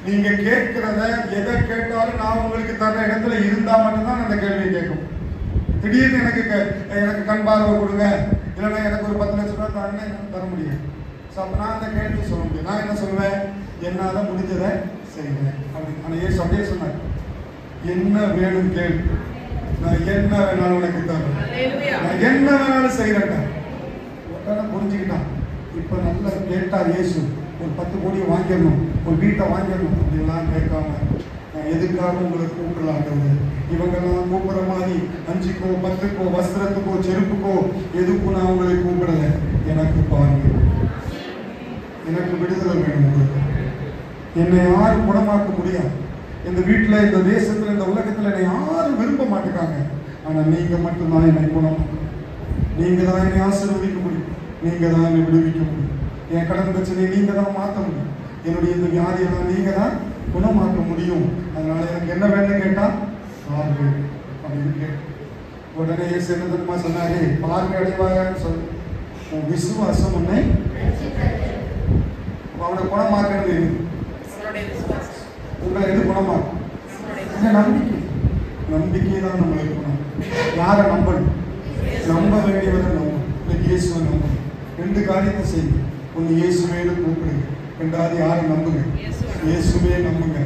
நீங்க கேட்கிறத எதை கேட்டாலும் நான் உங்களுக்கு தர இடத்துல இருந்தா மட்டும்தான் அந்த கேள்வியை கேட்கும். திடீர்னு எனக்கு கண் பார்வை கொடுங்க, இல்லைன்னா எனக்கு ஒரு 10 லட்சம் ரூபாய் தாருன்னு எனக்கு தர முடியாது. ஸோ அப்போ நான் அந்த கேள்வியை சொல்ல முடியும். நான் என்ன சொல்லுவேன்? என்னால் முடிஞ்சதை செய்வேன் அப்படின்னு. ஆனால் ஏசு அப்படியே சொன்னார், என்ன வேணும் கேள், நான் என்ன வேணாலும் உனக்கு தரேன், நான் என்ன வேணாலும் செய்கிறேன். உடனே புரிஞ்சுக்கிட்டான். இப்போ நல்லா கேட்டார் இயேசு, ஒரு 10 கோடியை வாங்கிடணும், ஒரு வீட்டை வாங்கிடணும் அப்படிலாம் கேட்காம, நான் எதுக்காக உங்களை கூப்பிடலான்றது, இவங்கெல்லாம் கூப்பிடுற மாதிரி 5க்கோ 10க்கோ வஸ்திரத்துக்கோ செருப்புக்கோ எதுக்கும் நான் உங்களை கூப்பிடல. எனக்கு பாருங்க, எனக்கு விடுதலை வேணும். உங்களுக்கு என்னை யாரும் குணமாக்க முடியாது. இந்த வீட்டில், இந்த தேசத்தில், இந்த உலகத்தில் என்னை யாரும் விரும்ப மாட்டேங்காங்க. ஆனால் நீங்க மட்டும்தான் என்னை குணமாக்க, நீங்க தான் என்னை ஆசீர்வதிக்க முடியும், நீங்க தான் என்னை விடுவிக்க முடியும். என் கடன் பிரச்சனையை நீங்க தான் மாற்ற முடியும், என்னுடைய இந்த வியாதியெல்லாம் நீங்க தான் குணமாக்க முடியும். அதனால எனக்கு என்ன வேணும்னு கேட்டா பார்வை அப்படின்னு கேட்டு உடனே இயேசு என்ன தெரியுமா சொன்னாரு? பார்வை அடைவாயான்னு சொல்லு, விசுவாசம் உன்னை அவனை குணமாக்குறது. உங்களை எது குணமாக்கும்? நம்பிக்கை. நம்பிக்கை தான் நம்மளுக்கு குணம். யாரை நம்பணும்? நம்ப வேண்டியவரை நம்பணும். இன்னைக்கு இயேசுவை நம்பணும். 2 காரியத்தை செய்யுங்க. ஒன்று இயேசுவேன்னு கூப்பிடுங்க, 2வது யாரை நம்புங்க? இயேசுவே நம்புங்க.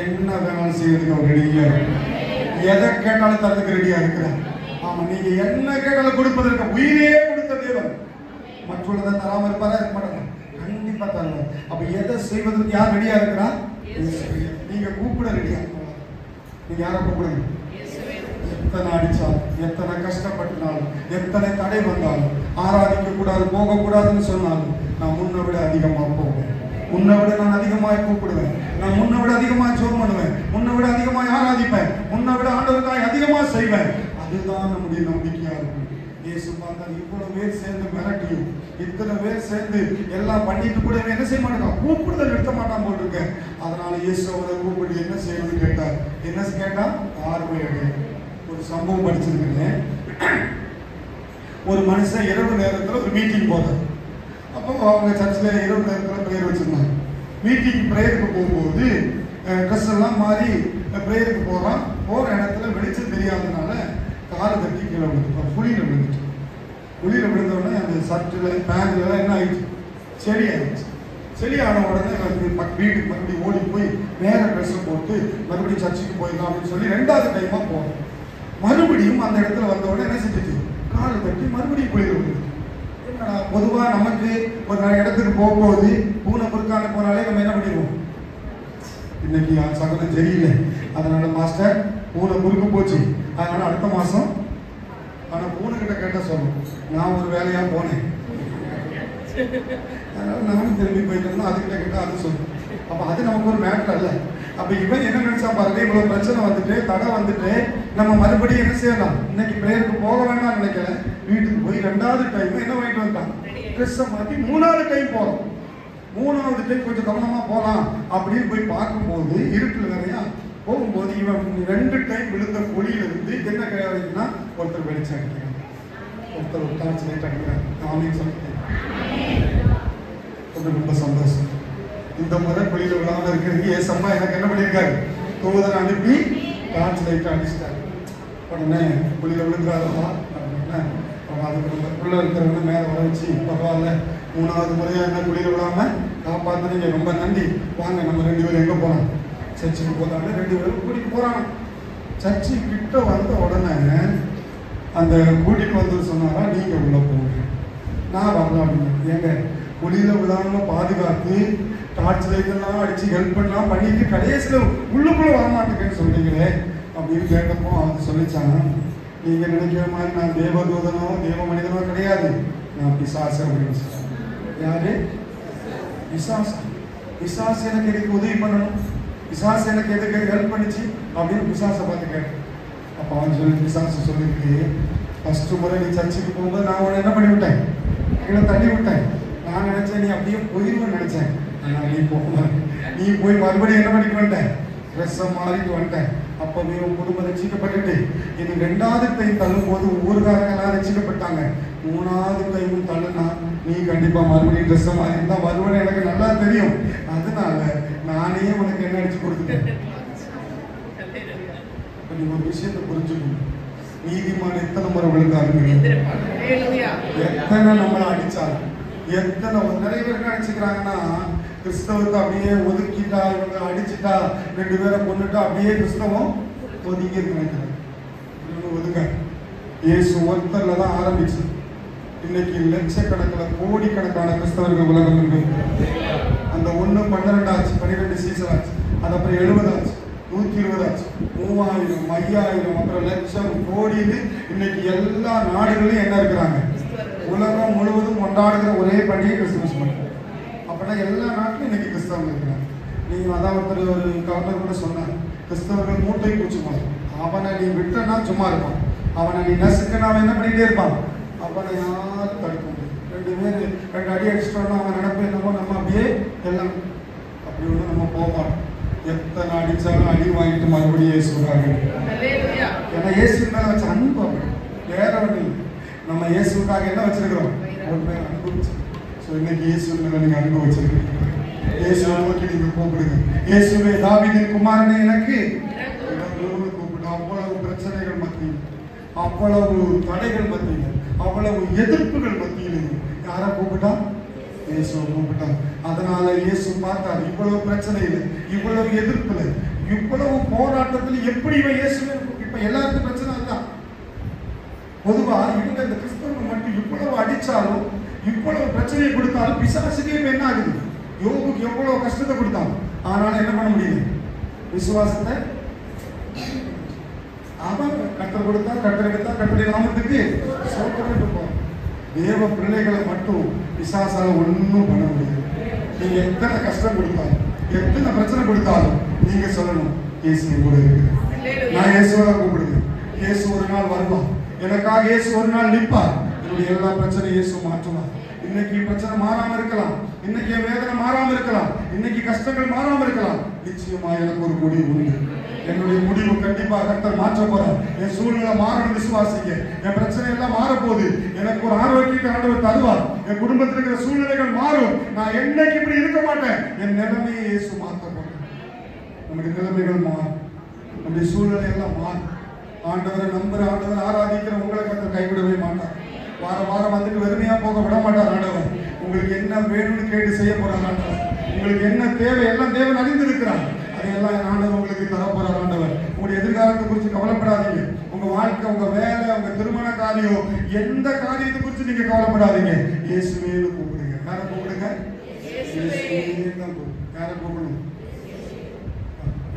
என்ன வேணாலும் செய்யறதுக்கு அவர் ரெடியா இருக்கு. எதை கேட்டாலும் தரதுக்கு ரெடியா இருக்கிறார். ஆமா, நீங்க என்ன கேட்டாலும் கொடுப்பதற்கு உயிரே கொடுத்த தேவன் மற்றொருதை தராம இருப்பாரா? இருக்க மாட்டாங்க, கண்டிப்பா தருவார். அப்ப எதை செய்வதற்கு யார் ரெடியா இருக்கிறா? நீங்க கூப்பிட ரெடியா. நீங்க யாரை கூப்பிடுங்க? எத்தனை அடிச்சாலும், எத்தனை கஷ்டப்பட்டாலும், எத்தனை தடை வந்தாலும், ஆராதிக்க கூடாது, போகக்கூடாதுன்னு சொன்னாலும் நான் முன்னை விட அதிகமா போவேன், முன்னை விட நான் அதிகமாய் கூப்பிடுவேன், நான் முன்னை விட அதிகமாய் ஜெபம் பண்ணுவேன், முன்னை விட அதிகமாய் ஆராதிப்பேன், முன்னை விட ஆண்டவருக்காய் அதிகமா செய்வேன். அதுதான் நம்முடைய நம்பிக்கையா இருக்கும். இயேசு பார்த்தா இவ்வளவு பேர் சேர்ந்து மிரட்டியும், இத்தனை பேர் சேர்ந்து எல்லாம் பண்ணிட்டு கூட என்ன செய்ய மாட்டாங்க, கூப்பிடுதல் நிறுத்த மாட்டான் போட்டிருக்க. அதனால இயேசு அவரை கூப்பிட்டு என்ன செய்யணும்னு கேட்டார். என்ன கேட்டா? பார்வையடைய. ஒரு சம்பவம் படிச்சிருக்கேன். ஒரு மனுஷன் இரவு நேரத்தில் ஒரு மீட்டிங் போறார். அப்போ அவங்க சர்ச்சில் இரவு நேரத்தில் ப்ரேயர் வச்சிருந்தாங்க. மீட்டிங் ப்ரேயருக்கு போகும்போது ட்ரெஸ் எல்லாம் மாறி ப்ரேயருக்கு போகிறான். போகிற இடத்துல வெளிச்சம் தெரியாதனால காலை தட்டி கீழே விழுந்துட்டான். புளியில் விழுந்துட்டு, புளியில் விழுந்தவுடனே அந்த சர்ச்சில் பேங்க்லாம் என்ன ஆயிடுச்சு? செடி ஆயிடுச்சு. செடி ஆன உடனே வீட்டுக்கு மறுபடியும் ஓடி போய் வேற ட்ரெஸ்ஸை போட்டு மறுபடியும் சர்ச்சுக்கு போயிடலாம் அப்படின்னு சொல்லி 2வது டைமாக போகிறோம். மறுபடியும் அந்த இடத்துல வந்த உடனே என்ன செஞ்சுச்சு? காலை தட்டி மறுபடியும் புளியில் விழுந்துச்சு. பொதுவாக நமக்கு ஒரு இடத்துக்கு போகும்போது பூனை குறுக்கான போனாலே நம்ம என்ன பண்ணிடுவோம்? இன்னைக்கு சகலம் சரியில்லை, அதனால மாஸ்டர் பூனை குறுக்கு போச்சு, அதனால அடுத்த மாசம். ஆனா பூனை கிட்ட கேட்ட சொல்லும், நான் ஒரு வேலையா போனேன், அதனால நானும் திரும்பி போயிட்டு அதுக்கிட்ட கேட்டா அது சொல்லும். அப்ப அது நமக்கு ஒரு மேட்டர் அல்ல. அப்ப இவன் என்ன நினைச்சா பாருங்க, இவ்வளவு பிரச்சனை வந்துட்டு, தடை வந்துட்டு, நம்ம மறுபடியும் என்ன செய்யலாம்? இன்னைக்கு பிரேயருக்கு போக வேண்டாம் நினைக்கல, வீட்டுக்கு போய் 2வது டைம் என்ன வாங்கிட்டு வந்துட்டான்? ட்ரெஸ்ஸை மாற்றி 3வது டைம் போறோம். 3வது டைம் கொஞ்சம் கவனமா போகலாம் அப்படின்னு போய் பார்க்கும்போது இருட்டில் நிறையா போகும்போது இவன் 2 டைம் விழுந்த பொடியிலிருந்து என்ன கிடையாதுன்னா ஒருத்தர் வெளிச்சம் அடிக்கிறான், ஒருத்தர் ஒரு டார்ச் லைட் அடிக்கிறான். நானே சொல்லிட்டேன், ரொம்ப சந்தோஷம். இந்த முறை பொழியில விழாம இருக்கிறதுக்கு ஏசம்மா எனக்கு என்ன பண்ணியிருக்காரு? தூதரை அனுப்பி டார்ச் லைட் அடிச்சிட்டாரு. உடனே பொழியில விழுந்துறாருமா அப்படின்னா அதுக்கு உள்ள இருக்கிறவங்க மேலே வர வச்சு, பரவாயில்ல 3வது முறையா என்ன குளிர விடாம காப்பாத்துறீங்க, ரொம்ப நன்றி, வாங்க நம்ம 2 பேரும் எங்க போறோம்? சர்ச்சுக்கு போறாங்க. 2 பேரும் கூட்டிட்டு போறாங்க. சர்ச்சு கிட்ட வந்த உடனே அந்த கூட்டிட்டு வந்து சொன்னாரா, நீங்க உள்ள போங்க, நான் வரலாம். எங்க குழியில விழாம பாதுகாத்து டார்ச் லைட்டெல்லாம் அடிச்சு ஹெல்ப் பண்ணலாம் பண்ணிட்டு கடைசியில் உள்ளுக்குள்ள வரமாட்டேங்கன்னு சொல்றீங்களே அப்படின்னு கேட்டப்போ அவங்க சொல்லிச்சாங்க, நீங்க நினைக்கிற மாதிரி நான் தேவதூதனோ தேவ மனிதனோ கிடையாது, நான் பிசாசு அப்படின்னு சொல்றேன். யாரு? பிசாசு. பிசாசு எனக்கு எதுக்கு உதவி பண்ணணும், பிசாசு எனக்கு எதுக்கு ஹெல்ப் பண்ணிச்சு அப்படின்னு பிசாசை பார்த்து கேட்டேன். அப்போ அவன் சொல்லி பிசாசு சொல்லியிருக்கு, ஃபர்ஸ்ட் முறை நீ சர்ச்சுக்கு போகும்போது நான் உன்னை என்ன பண்ணி விட்டேன், கீழே தள்ளி விட்டேன். நான் நினைச்சேன் நீ அப்படியே போயிடுவேன்னு நினைச்சேன். ஆனால் நீ போக, நீ போய் மறுபடியும் என்ன பண்ணிட்டு வந்துட்டேன், ட்ரெஸ்ஸை மாறிட்டு வந்துட்டேன். அப்பவே உன் குடும்பம் ரசிக்கப்பட்டுட்டு இனி 2வது டைம் தள்ளும் போது ஊர்காரங்கெல்லாம் ரசிக்கப்பட்டாங்க. 3வது டைமும் தள்ளுனா நீ கண்டிப்பா மறுபடியும் ட்ரெஸ்ஸை மாறி தான் வருவேன்னு எனக்கு நல்லா தெரியும். அதனால நானே உனக்கு என்ன அடிச்சு கொடுத்துட்டேன். நீ ஒரு விஷயத்தை புரிஞ்சுக்கணும், நீதிமான எத்தனை முறை விழுந்தாலும், எத்தனை நம்மளை அடிச்சாலும், எத்தனை நிறைய பேருக்கு நினைச்சுக்கிறாங்கன்னா கிறிஸ்தவத்தை அப்படியே ஒதுக்கிட்டா, இவங்க அடிச்சுட்டா, 2 பேரை கொண்டுட்டா அப்படியே கிறிஸ்தவம் ஒதுக்கி நினைக்கிறாங்க. ஒதுங்க. இயேசு ஒருத்தர்ல தான் ஆரம்பிச்சு இன்னைக்கு லட்சக்கணக்கில் கோடிக்கணக்கான கிறிஸ்தவர்கள் உலகம் இருக்கு. அந்த 1 12 ஆச்சு, 12 சீசன் ஆச்சு, அது அப்புறம் 70 ஆச்சு, 120 ஆச்சு, 3000, 5000, அப்புறம் லட்சம், கோடின்னு இன்னைக்கு எல்லா நாடுகளிலும் என்ன இருக்கிறாங்க, உலகம் முழுவதும் கொண்டாடுகிற ஒரே பண்டிகை கிறிஸ்துமஸ் பண்டிகை. அப்படின்னா எல்லா நாட்டிலும் இன்னைக்கு கிறிஸ்தவங்க இருக்கிறாங்க. நீங்கள் அதான் ஒருத்தர் ஒரு கவர்னர் கூட சொன்னார், கிறிஸ்தவர்கள் மூட்டை பூச்சி மாதிரி, அவனை நீ விட்டனா சும்மா இருப்பான், அவனை நீ நசுக்கனா அவன் என்ன பண்ணிட்டே இருப்பான், அவனை யாரும் தடுக்க முடியும். 2 பேர் 2 அடி அடிச்சிட்டோம்னா அவன் நினைப்பு என்னமோ நம்ம அப்படியே எல்லாம் அப்படி ஒன்று நம்ம போவான். எத்தனை அடிச்சாலும் அடி வாங்கிட்டு மறுபடியும் இயேசுக்காக, ஏன்னா இயேசு மேல வச்ச அன்பு வேற ஒன்று. நம்ம இயேசுக்காக என்ன வச்சிருக்கிறோம், ஒரு பேர் அன்பு வச்சு. ஸோ இன்னைக்கு இயேசு மேல நீங்க அன்பு வச்சிருக்கீங்க, இயேசுவை நோக்கி நீங்க கூப்பிடுங்க. இயேசுவே தாவீதின் குமாரனே எனக்கு கூப்பிடு. அவ்வளவு பிரச்சனைகள் மத்தியில், அவ்வளவு தடைகள் மத்தியில், அவ்வளவு எதிர்ப்புகள் மத்தியில் யாரை கூப்பிட்டா, இயேசுவை கூப்பிட்டா. அதனால இயேசு பார்த்தார், இவ்வளவு பிரச்சனையில, இவ்வளவு எதிர்ப்புல, இவ்வளவு போராட்டத்தில் எப்படி இவன் இயேசுவே. இப்ப எல்லாருக்கும் பிரச்சனை அதுதான். பொதுவா இவங்க இந்த கிறிஸ்தவங்க மட்டும் இவ்வளவு அடிச்சாலும், இவ்வளவு பிரச்சனையை கொடுத்தாலும், பிசாசுக்கே இப்ப என்ன ஆகுது, யோபுக்கு எவ்வளவு கஷ்டத்தை கொடுத்தாலும், ஆனாலும் என்ன பண்ண முடியல, விசுவாசத்தை அவன் கட்டளை கொடுத்தா, கட்டளை எடுத்தா, கட்டளை நாமத்துக்கு சோதனை போவான். தேவ பிள்ளைகளை மட்டும் பிசாசால ஒன்றும் பண்ண முடியாது. நீங்க எத்தனை கஷ்டம் கொடுத்தாலும், எத்தனை பிரச்சனை கொடுத்தாலும் நீங்க சொல்லணும், இயேசு கூட இருக்கு, நான் இயேசுவை கூப்பிடுவேன், இயேசு ஒரு நாள் வருவான், எனக்காக இயேசு ஒரு நாள் நிற்பார், என்னுடைய எல்லா பிரச்சனையும் இயேசு மாற்றுவார். இன்னைக்கு பிரச்சனை மாறாம இருக்கலாம், இன்னைக்கு வேதனை மாறாம இருக்கலாம், இன்னைக்கு கஷ்டங்கள் மாறாம இருக்கலாம், நிச்சயமா எனக்கு ஒரு முடிவு உண்டு. என்னுடைய முடிவு கண்டிப்பா கர்த்தர் மாற்ற போறார். என் சூழ்நிலை மாறணும், விசுவாசிங்க. என் பிரச்சனை எல்லாம் மாறப்போகுது, எனக்கு ஒரு ஆரோக்கியத்தை ஆண்டவர் தருவார், என் குடும்பத்தில் இருக்கிற சூழ்நிலைகள் மாறும், நான் என்னைக்கு இப்படி இருக்க மாட்டேன், என் நிலைமையை இயேசு மாற்ற போறார். நம்முடைய நிலைமைகள் மாறும், நம்முடைய சூழ்நிலை எல்லாம் மாறும். ஆண்டவரை நம்புற, ஆண்டவரை ஆராதிக்கிற உங்களை கர்த்தர் கைவிடவே மாட்டார். வாரம் வாரம் வந்துட்டு வெறுமையா போக விட மாட்டார் ஆண்டவர். உங்களுக்கு என்ன வேணும்னு கேட்டு செய்ய போறார் ஆண்டவர். உங்களுக்கு என்ன தேவை எல்லாம் தேவன் அறிந்திருக்கிறார், அதையெல்லாம் ஆண்டவர் உங்களுக்கு தர போறார் ஆண்டவர். உங்களுடைய எதிர்காலத்தை குறித்து கவலைப்படாதீங்க. உங்க வாழ்க்கை, உங்க வேலை, உங்க திருமண காரியம், எந்த காரியத்தை குறித்து நீங்க கவலைப்படாதீங்க. இயேசுவே கூப்பிடுங்க. யாரை கூப்பிடுங்க? யாரை கூப்பிடணும்?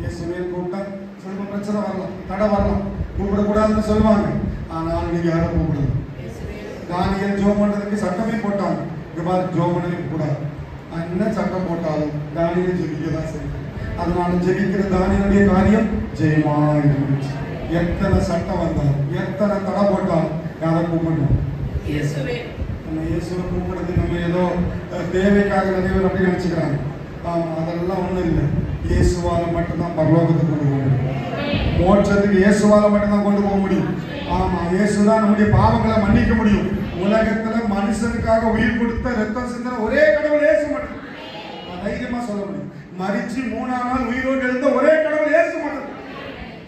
இயேசுவே கூப்பிட்டா சொல்லுங்க, பிரச்சனை வரலாம், தடை வரலாம், கூப்பிடக்கூடாதுன்னு சொல்லுவாங்க. ஆனால் நீங்க யாரை கூப்பிடுங்க? தானியேல் ஜெபம் பண்றதுக்கு சட்டமே போட்டாங்க, இந்த மாதிரி ஜெபம் பண்ணவே கூடாது. என்ன சட்டம் போட்டாலும் தானியேல் ஜெபிக்கதான் செய்யும். அதனால ஜெபிக்கிற தானியேலுடைய காரியம் ஜெயமா இருந்துச்சு. எத்தனை சட்டம் வந்தாலும், எத்தனை தடை போட்டாலும் யாரை கூப்பிடணும்? நம்ம இயேசுவை கூப்பிடுறது நம்ம ஏதோ தேவைக்காக நிறைய பேர் அப்படி நினைச்சுக்கிறாங்க. அதெல்லாம் ஒண்ணும் இல்லை. இயேசுவால மட்டும்தான் பரலோகத்துக்கு கொண்டு போக முடியும், மோட்சத்துக்கு இயேசுவால மட்டும்தான் கொண்டு போக முடியும். ஆமா, இயேசுதான் நம்முடைய பாவங்களை மன்னிக்க முடியும். உலகத்துல மனுஷனுக்காக உயிர் கொடுத்த ரத்தம் சிந்தின ஒரே கடவுள் இயேசு மட்டும். தைரியமா சொல்ல முடியும். மரிச்சு 3ஆம் நாள் உயிரோடு எழுந்த ஒரே கடவுள் இயேசு மட்டும்.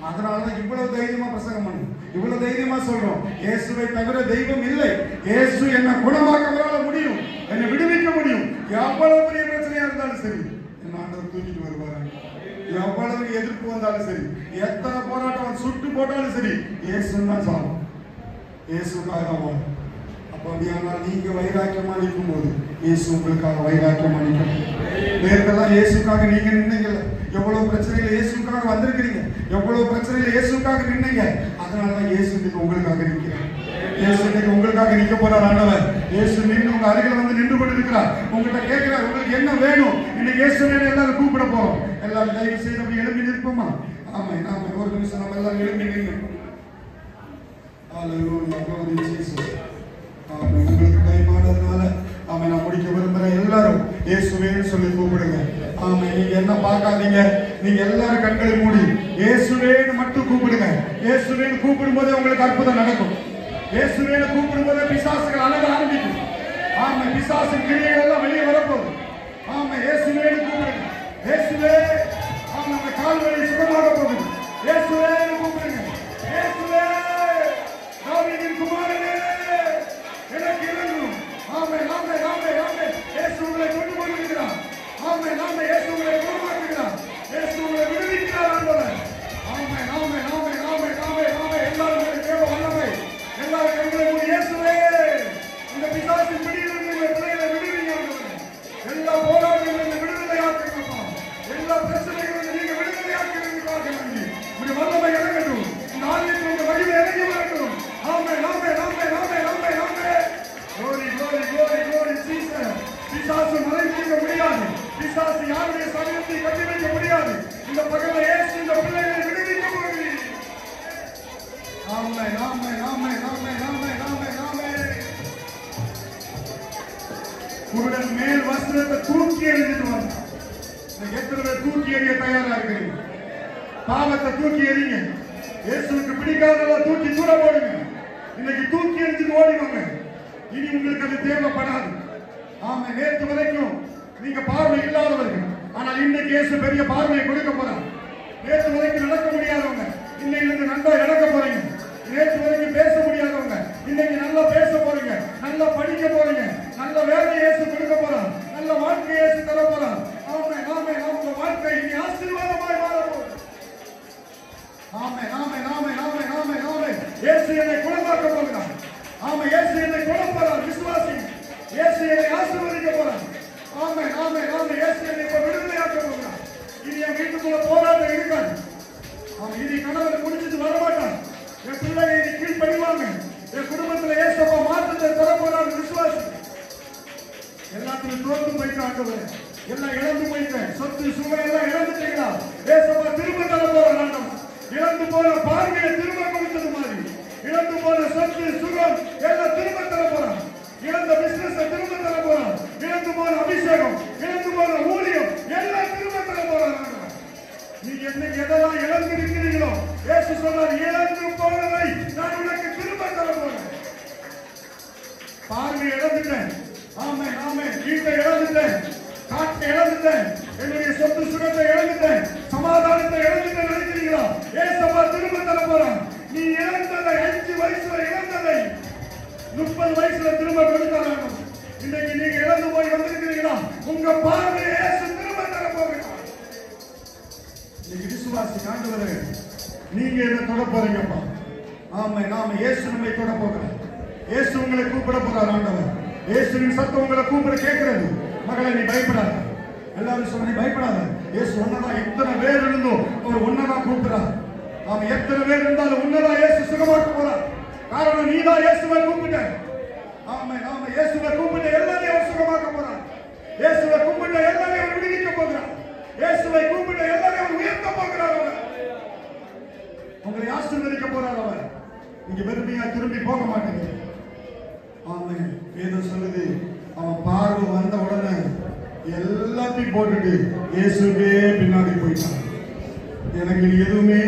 அதனாலதான் இவ்வளவு தைரியமா பிரசங்கம் பண்ணும், இவ்வளவு தைரியமா சொல்றோம். இயேசுவை தவிர தெய்வம் இல்லை. இயேசு என்ன குணமாக்க முடியும், என்னை விடுவிக்க முடியும். எவ்வளவு பெரிய பிரச்சனையா இருந்தாலும் சரி, ஆண்டவர் தூக்கிட்டு வருவார். எவ்வளவு எதிர்ப்பு வந்தாலும் சரி, எத்தனை போராட்டம் சுட்டு போட்டாலும் சரி, இயேசுன்னு தான் சாகும். இயேசுக்காக வாழும். அப்போ அப்படியானால் நீங்க வைராக்கியமா நிற்கும் போது இயேசு உங்களுக்காக வைராக்கியமா நிற்கும். நேரத்தெல்லாம் இயேசுக்காக நீங்க நின்னீங்க. எவ்வளவு பிரச்சனையில இயேசுக்காக வந்திருக்கிறீங்க, எவ்வளவு பிரச்சனையில இயேசுக்காக நின்னீங்க. அதனாலதான் இயேசு இன்னைக்கு உங்களுக்காக நிற்கிறார். இயேசு இன்னைக்கு உங்களுக்காக நிற்க போறார். ஆண்டவர் இயேசு நின்று உங்க அருகில வந்து நின்று கொண்டு இருக்கிறார். உங்ககிட்ட கேட்கிறார், உங்களுக்கு என்ன வேணும்? இன்னைக்கு இயேசு எல்லாரும் கூப்பிட போறோம். எல்லாரும் தயவு செய்து அப்படி எழுப்பி நிற்போமா? ஆமா, நாம ஒரு நிமிஷம் நம்ம எல்லாரும் எழுப்பி நிற்போம். உங்களுக்கு டைமானதுனால ஆமா நான் முடிக்க விரும்புறேன். எல்லாரும் இயேசுவேன்னு சொல்லி கூப்பிடுங்க. ஆமா, நீங்க என்ன பார்க்காதீங்க, நீங்க எல்லாரும் கண்களை மூடி இயேசுவேன்னு மட்டும் கூப்பிடுங்க. இயேசுவேன்னு கூப்பிடும் போதே உங்களுக்கு அற்புதம் நடக்கும். இயேசுவேன்னு கூப்பிடும் போதே பிசாசுகள் அழக ஆரம்பிக்கும். ஆமா, பிசாசு கிரியைகள் எல்லாம் வெளியே வரப்போகுது. ஆமா, இயேசுவேன்னு கூப்பிடுங்க. இயேசுவே, ஆமா, நம்ம கால் வலி சுகமாக போகுது. இயேசுவேன்னு கூப்பிடுங்க. இயேசுவே, தாவீதின் குமாரனே, எனக்கு இறங்கும். ஆமே, ஆமே, ஆமே, ஆமே. இயேசு உங்களை கொண்டு கொண்டிருக்கிறார். ஆமே, ஆமே. இயேசு உங்களை குணமாக்குகிறார். இயேசு உங்களை விடுவிக்கிறார். ஆண்டவர், ஆமே, ஆமே, ஆமே, ஆமே, ஆமே, ஆமே. எல்லாரும் தேவ வல்லமை, எல்லாரும் கண்களை மூடி இயேசுவே, இந்த பிசாசின் பிடியிலிருந்து உங்கள் பிள்ளைகளை விடுவீங்க. எல்லா போராட்டங்களிலிருந்து விடுதலையாக்குங்கப்பா. எல்லா பிரச்சனைகளிலிருந்து நீங்க விடுதலையாக்குறதுக்காக நன்றி. உங்க வல்லமை இறங்கட்டும். இந்த ஆலயத்தில் உங்க மகிமை இறங்கி வரட்டும். ஆமே, ஆமே, ஆமே, ஆமே, ஆமே, ஆமே. glory, glory, glory, glory Jesus. பிசாசு மறைக்க முடியாது. பிசாசு யாருடைய சமயத்தை கட்டி வைக்க முடியாது. இந்த பகல இயேசு இந்த பிள்ளைகளை விடுவிக்க போகிறீர். ஆமே, ஆமே, ஆமே, ஆமே, ஆமே, ஆமே, ஆமே. குருடன் மேல் வஸ்திரத்தை தூக்கி எறிஞ்சிட்டு வந்தான். எத்தனை பேர் தூக்கி எறிய தயாரா இருக்கிறீங்க? பாவத்தை தூக்கி எறிங்க. இயேசுவுக்கு பிடிக்காததெல்லாம் தூக்கி தூர போடுங்க. இன்னைக்கு தூக்கி எறிஞ்சிட்டு ஓடிவாங்க. இனி உங்களுக்கு அது தேவைப்படாது. ஆமா, நேற்று வரைக்கும் நீங்க பார்வை இல்லாதவர்கள், ஆனால் இன்னைக்கு இயேசு பெரிய பார்வையை கொடுக்க போறார். நேற்று வரைக்கும் நடக்க முடியாதவங்க இன்னைக்கு நல்லா நடக்க போறீங்க. நேற்று வரைக்கும் பேச முடியாதவங்க இன்னைக்கு நல்லா பேச போறீங்க, நல்லா படிக்க போறீங்க, நல்ல வேலையை இயேசு கொடுக்க போறார், நல்ல வாழ்க்கையை இயேசு தர போறார். ஆமே, ஆமே, உங்க வாழ்க்கை இனி ஆசீர்வாதமாய் மாறப்போகுது. ஆமே, ஆமே, ஆமே, ஆமே, ஆமே, ஆமே. இயேசு என்னை குணமாக்க போகிறார். ஆமே, இயேசு என்னை குணப்படுறார். விசுவாசி, இயேசு என்னை ஆசீர்வதிக்க போறார். ஆமே, ஆமே, ஆமே. இயேசு என்னை இப்ப விடுதலையாக்க போகிறார். இனி என் வீட்டுக்குள்ள போராட்டம் இருக்காது. ஆமா, இனி கணவன் முடிச்சிட்டு வரமாட்டான். என் பிள்ளைங்க இனி கீழ்படிவாங்க. என் குடும்பத்துல ஏசப்பா மாற்றத்தை தர போறாரு. விசுவாசி, எல்லாத்தையும் தோற்று போயிட்டு ஆண்டவரே, எல்லாம் இழந்து போயிட்டேன். சொத்து சுகம் எல்லாம் இழந்துட்டீங்களா? ஏசப்பா திரும்ப தர போறார். ஆண்டவன் இழந்து போன பார்வையை திரும்ப கொடுத்தது மாதிரி, இழந்து போன சொத்து சுகம் எல்லாம் திரும்ப தர போறான். இழந்த பிசினஸ் திரும்ப தர போறான். இழந்து போன அபிஷேகம், இழந்து போன ஊழியம் எல்லாம் திரும்ப தர போறான். நீங்க என்னைக்கு எதெல்லாம் இழந்து இருக்கிறீங்களோ இயேசு சொன்னார், இழந்து போனதை நான் உனக்கு திரும்ப தர போறேன். பார்வை இழந்துட்டேன். ஆமே, ஆமே. வீட்டை இழந்துட்டேன், காட்டை இழந்துட்டேன், என்னுடைய சொத்து சுகத்தை இழந்துட்டேன், சமாதானத்தை இழந்துட்டேன் நினைக்கிறீங்களா? ஏசப்பா திரும்ப தர போறான். நீ இழந்ததை, 5 வயசுல இழந்ததை 30 வயசுல திரும்ப கொடுத்தாங்க. இன்னைக்கு நீங்க இழந்து போய் வந்திருக்கிறீங்களா? உங்க பார்வையை இயேசு திரும்ப தர போகிறார். இன்னைக்கு விசுவாசி ஆண்டவரே, நீங்க என்ன தொட போறீங்கப்பா? ஆமா, நாம இயேசு நம்மை தொட போகிறார். இயேசு உங்களை கூப்பிட போறார். ஆண்டவர் இயேசுவின் சத்தம் உங்களை கூப்பிட கேட்கிறது. மகளே, நீ பயப்படாத. எல்லாரும் சொல்ல, நீ பயப்படாத. இயேசு ஒன்னதான், எத்தனை பேர் இருந்தோம் அவர் ஒன்னதான் கூப்பிடுறார். அவன் எத்தனை பேர் இருந்தாலும் உன்னதான் இயேசு சுகமாக்க போறார். காரணம் நீதான் இயேசுவை கூப்பிட்ட. ஆமா, நாம இயேசுவை கூப்பிட்ட எல்லாரையும் அவர் சுகமாக்க போறார். இயேசுவை கூப்பிட்ட எல்லாரையும் அவர் விடுவிக்க போகிறார். இயேசுவை கூப்பிட்ட எல்லாரையும் அவர் உயர்த்த போகிறார். அவர் உங்களை ஆசீர்வதிக்க போறார். அவர் நீங்க வெறுமையா திரும்பி போக மாட்டீங்க. ஆமா, வேதம் சொல்லுது, அவன் பார்வை வந்த உடனே எல்லாத்தையும் போட்டுட்டு இயேசுவே பின்னாடி போயிட்டான். எனக்கு எதுவுமே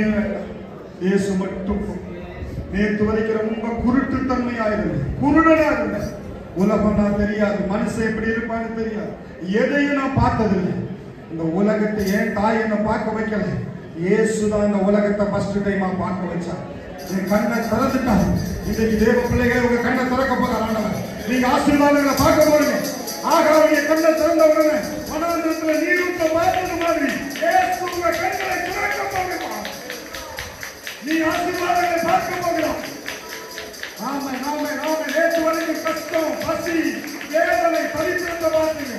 இயேசு மட்டும். நேற்று வரைக்கும் ரொம்ப குருட்டுத்தன்மையா இருந்தது, குருடனா இருந்தேன். உலகம் நான் தெரியாது, மனுஷன் எப்படி இருப்பான்னு தெரியாது, எதையும் நான் பார்த்ததில்லை. இந்த உலகத்தை ஏன் தாய் என்ன பார்க்க வைக்கல? இயேசுதான் இந்த உலகத்தை ஃபர்ஸ்ட் டைமா பார்க்க வச்சார். என் கண்ணை திறந்துட்டாங்க. இன்னைக்கு தேவ பிள்ளைகள் உங்க கண்ணை திறக்க போறார். ஆண்டவர், நீங்க ஆசீர்வாதங்களை பார்க்க போறீங்க. ஆகாவுடைய கண்ணை திறந்த உடனே வனாந்திரத்தில் நீரூற்ற பார்த்தது மாதிரி இயேசு உங்க கண்களை திறக்க போகிறார். நீ ஆசீர்வாதங்களை பார்க்க போகிறார். நாம நேற்று வரைக்கும் கஷ்டம், பசி, வேதனை, தரித்திரத்தை பார்த்தீங்க.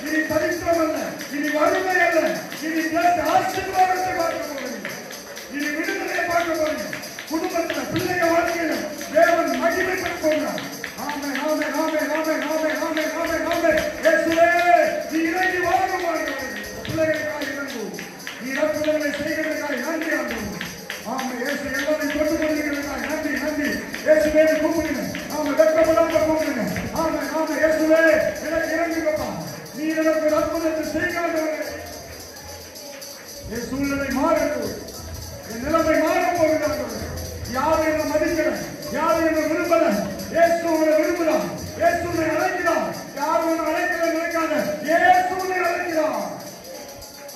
இனி தரித்திரம் அல்ல, இனி வறுமை அல்ல, இனி ஆசீர்வாதத்தை பார்க்க போகிறீங்க. இனி விடுதலையை பார்க்க போறீங்க. குடும்பத்தில் பிள்ளைங்க வாழ்க்கையில தேவன் மகிமைப்பட போகிறார். ஆமே ஆமே ஆமே ஆமே ஆமே ஆமே ஆமே ஆமே. இயேசுவே நீ இறங்கி வாழ பிள்ளைகளுக்காக இறங்கு. நீ இறப்புகளை செய்கிறதுக்காக நன்றி ஆண்டவரே. ஆமே இயேசு எல்லாரையும் கொண்டு கொண்டிருக்கிறதுக்காக நன்றி நன்றி. இயேசுவே கூப்பிடுங்க. ஆமே வெட்கப்படாம கூப்பிடுங்க. ஆமே ஆமே இயேசுவே எனக்கு இறங்குங்கப்பா. நீ எனக்கு ஒரு அற்புதத்தை செய்யாதவரே. என் சூழ்நிலை மாறுகிறது. என் நிலைமை மாற போகிறார்கள். யாரும் என்ன மதிக்கல, யாரும் என்ன விரும்பல. இயேசு உங்களை விரும்புகிறார். இயேசு உன்னை அழைக்கிறார். யாரும் உன்னை அழைக்கல நினைக்காத. இயேசு உன்னை அழைக்கிறார்.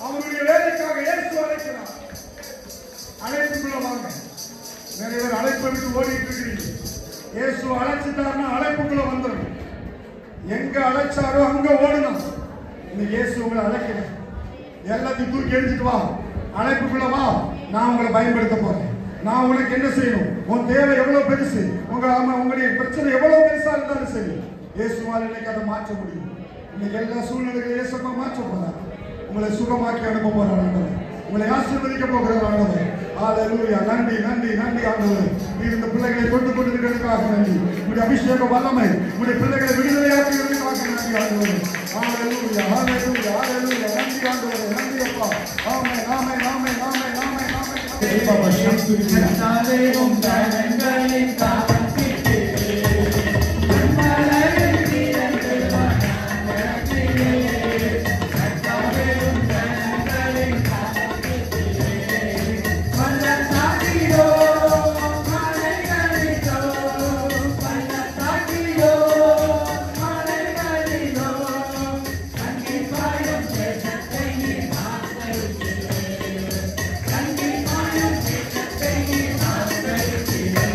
அவருடைய வேலைக்காக இயேசு அழைக்கிறார். அழைப்புக்குள்ள வாங்க. நிறைய பேர் அழைப்பை விட்டு ஓடிட்டு இருக்கிறீங்க. இயேசு அழைச்சிட்டாருன்னா அழைப்புக்குள்ள வந்துடும். எங்க அழைச்சாரோ அங்க ஓடணும். இன்னைக்கு இயேசு உங்களை அழைக்கிறேன். எல்லாத்தையும் தூக்கி எரிஞ்சிட்டு வா. அழைப்புக்குள்ள வா. நான் உங்களை பயன்படுத்த போறேன். நான் உங்களுக்கு என்ன செய்யணும்? உன் தேவை எவ்வளவு பெருசு, உங்களுடைய பிரச்சனை எவ்வளவு பெருசா இருந்தாலும் சரி, இயேசுவால் இன்னைக்கு அதை மாற்ற முடியும். இன்னைக்கு எல்லா சூழ்நிலைகளையும் இயேசுவா மாற்ற போறார். உங்களை சுகமாக்கி அனுப்ப போறார் ஆண்டவர். உங்களை ஆசீர்வதிக்க போகிறார் ஆண்டவர். ஹல்லேலூயா. நன்றி நன்றி நன்றி ஆண்டவர். நீர் இந்த பிள்ளைகளை கொண்டு கொண்டிருக்கிறதுக்காக நன்றி. உங்களுடைய அபிஷேக வல்லமை உங்களுடைய பிள்ளைகளை விடுதலையாக்குகிறதுக்காக நன்றி ஆண்டவர். ஹல்லேலூயா ஹல்லேலூயா ஹல்லேலூயா. நன்றி ஆண்டவர். நன்றி அப்பா. ஆமென் ஆமென் ஆமென் ஆமென் ஆமென் ஆமென். பாபா சாந்தி நாவே உம் தரங்களின் காவல்கிட்டே மன்னரின் வீரர்கள் வானத்திலே நாவே உம் தரங்களின் காவல்கிட்டே பல்லத்தாகியோ மலைகளிலோ பல்லத்தாகியோ மலைகளிலோ கண்டிப்பாயும் தேசத்தை நீர் காத்தருகிறே. கண்டிப்பாயும் தேசத்தை நீர் காத்தருகிறே.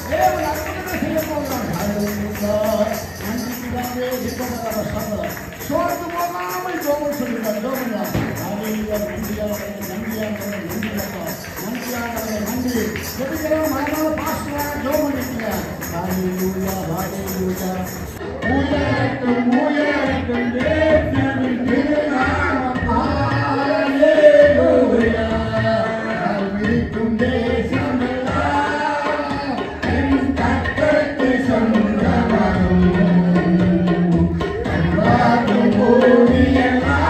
தேவன் அற்புதத்தை செய்ய போகிறார். ஜெபிக்கிறோம் மனதார பாஸ்டர் ஜெபம் பண்ணிக்கங்க. ஹalleluya ஹalleluya. உயரட்டும் உயரட்டும் தேவனின் திருநாமம். ஹalleluya. விரிக்கும் தேசமெல்லாம் என் கர்த்தருக்கு சொந்தமாகும். கல்வாரும் பூமியெல்லாம்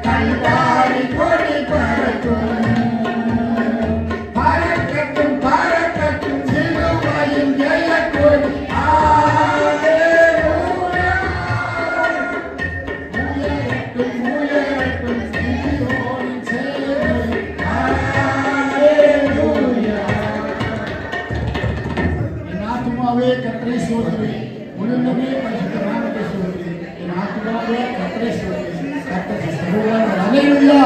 கல்வாரி கொடி பறக்கும். பறக்கட்டும் பறக்கட்டும் சிலுவையின் ஜெயக்கொடி. ஹalleluya. உயரட்டும் உயரட்டும் சீயோனின் சேனை. ஹalleluya. என் ஆத்துமாவே கர்த்தரை ஸ்தோத்திரி, முழுவதுமே பரிசுத்த நாமத்தை ஸ்தோத்திரி. என் ஆத்துமாவே கர்த்தரை ஸ்தோத்திரி. கர்த்தர் சர்வவல்லவர். ஹalleluya.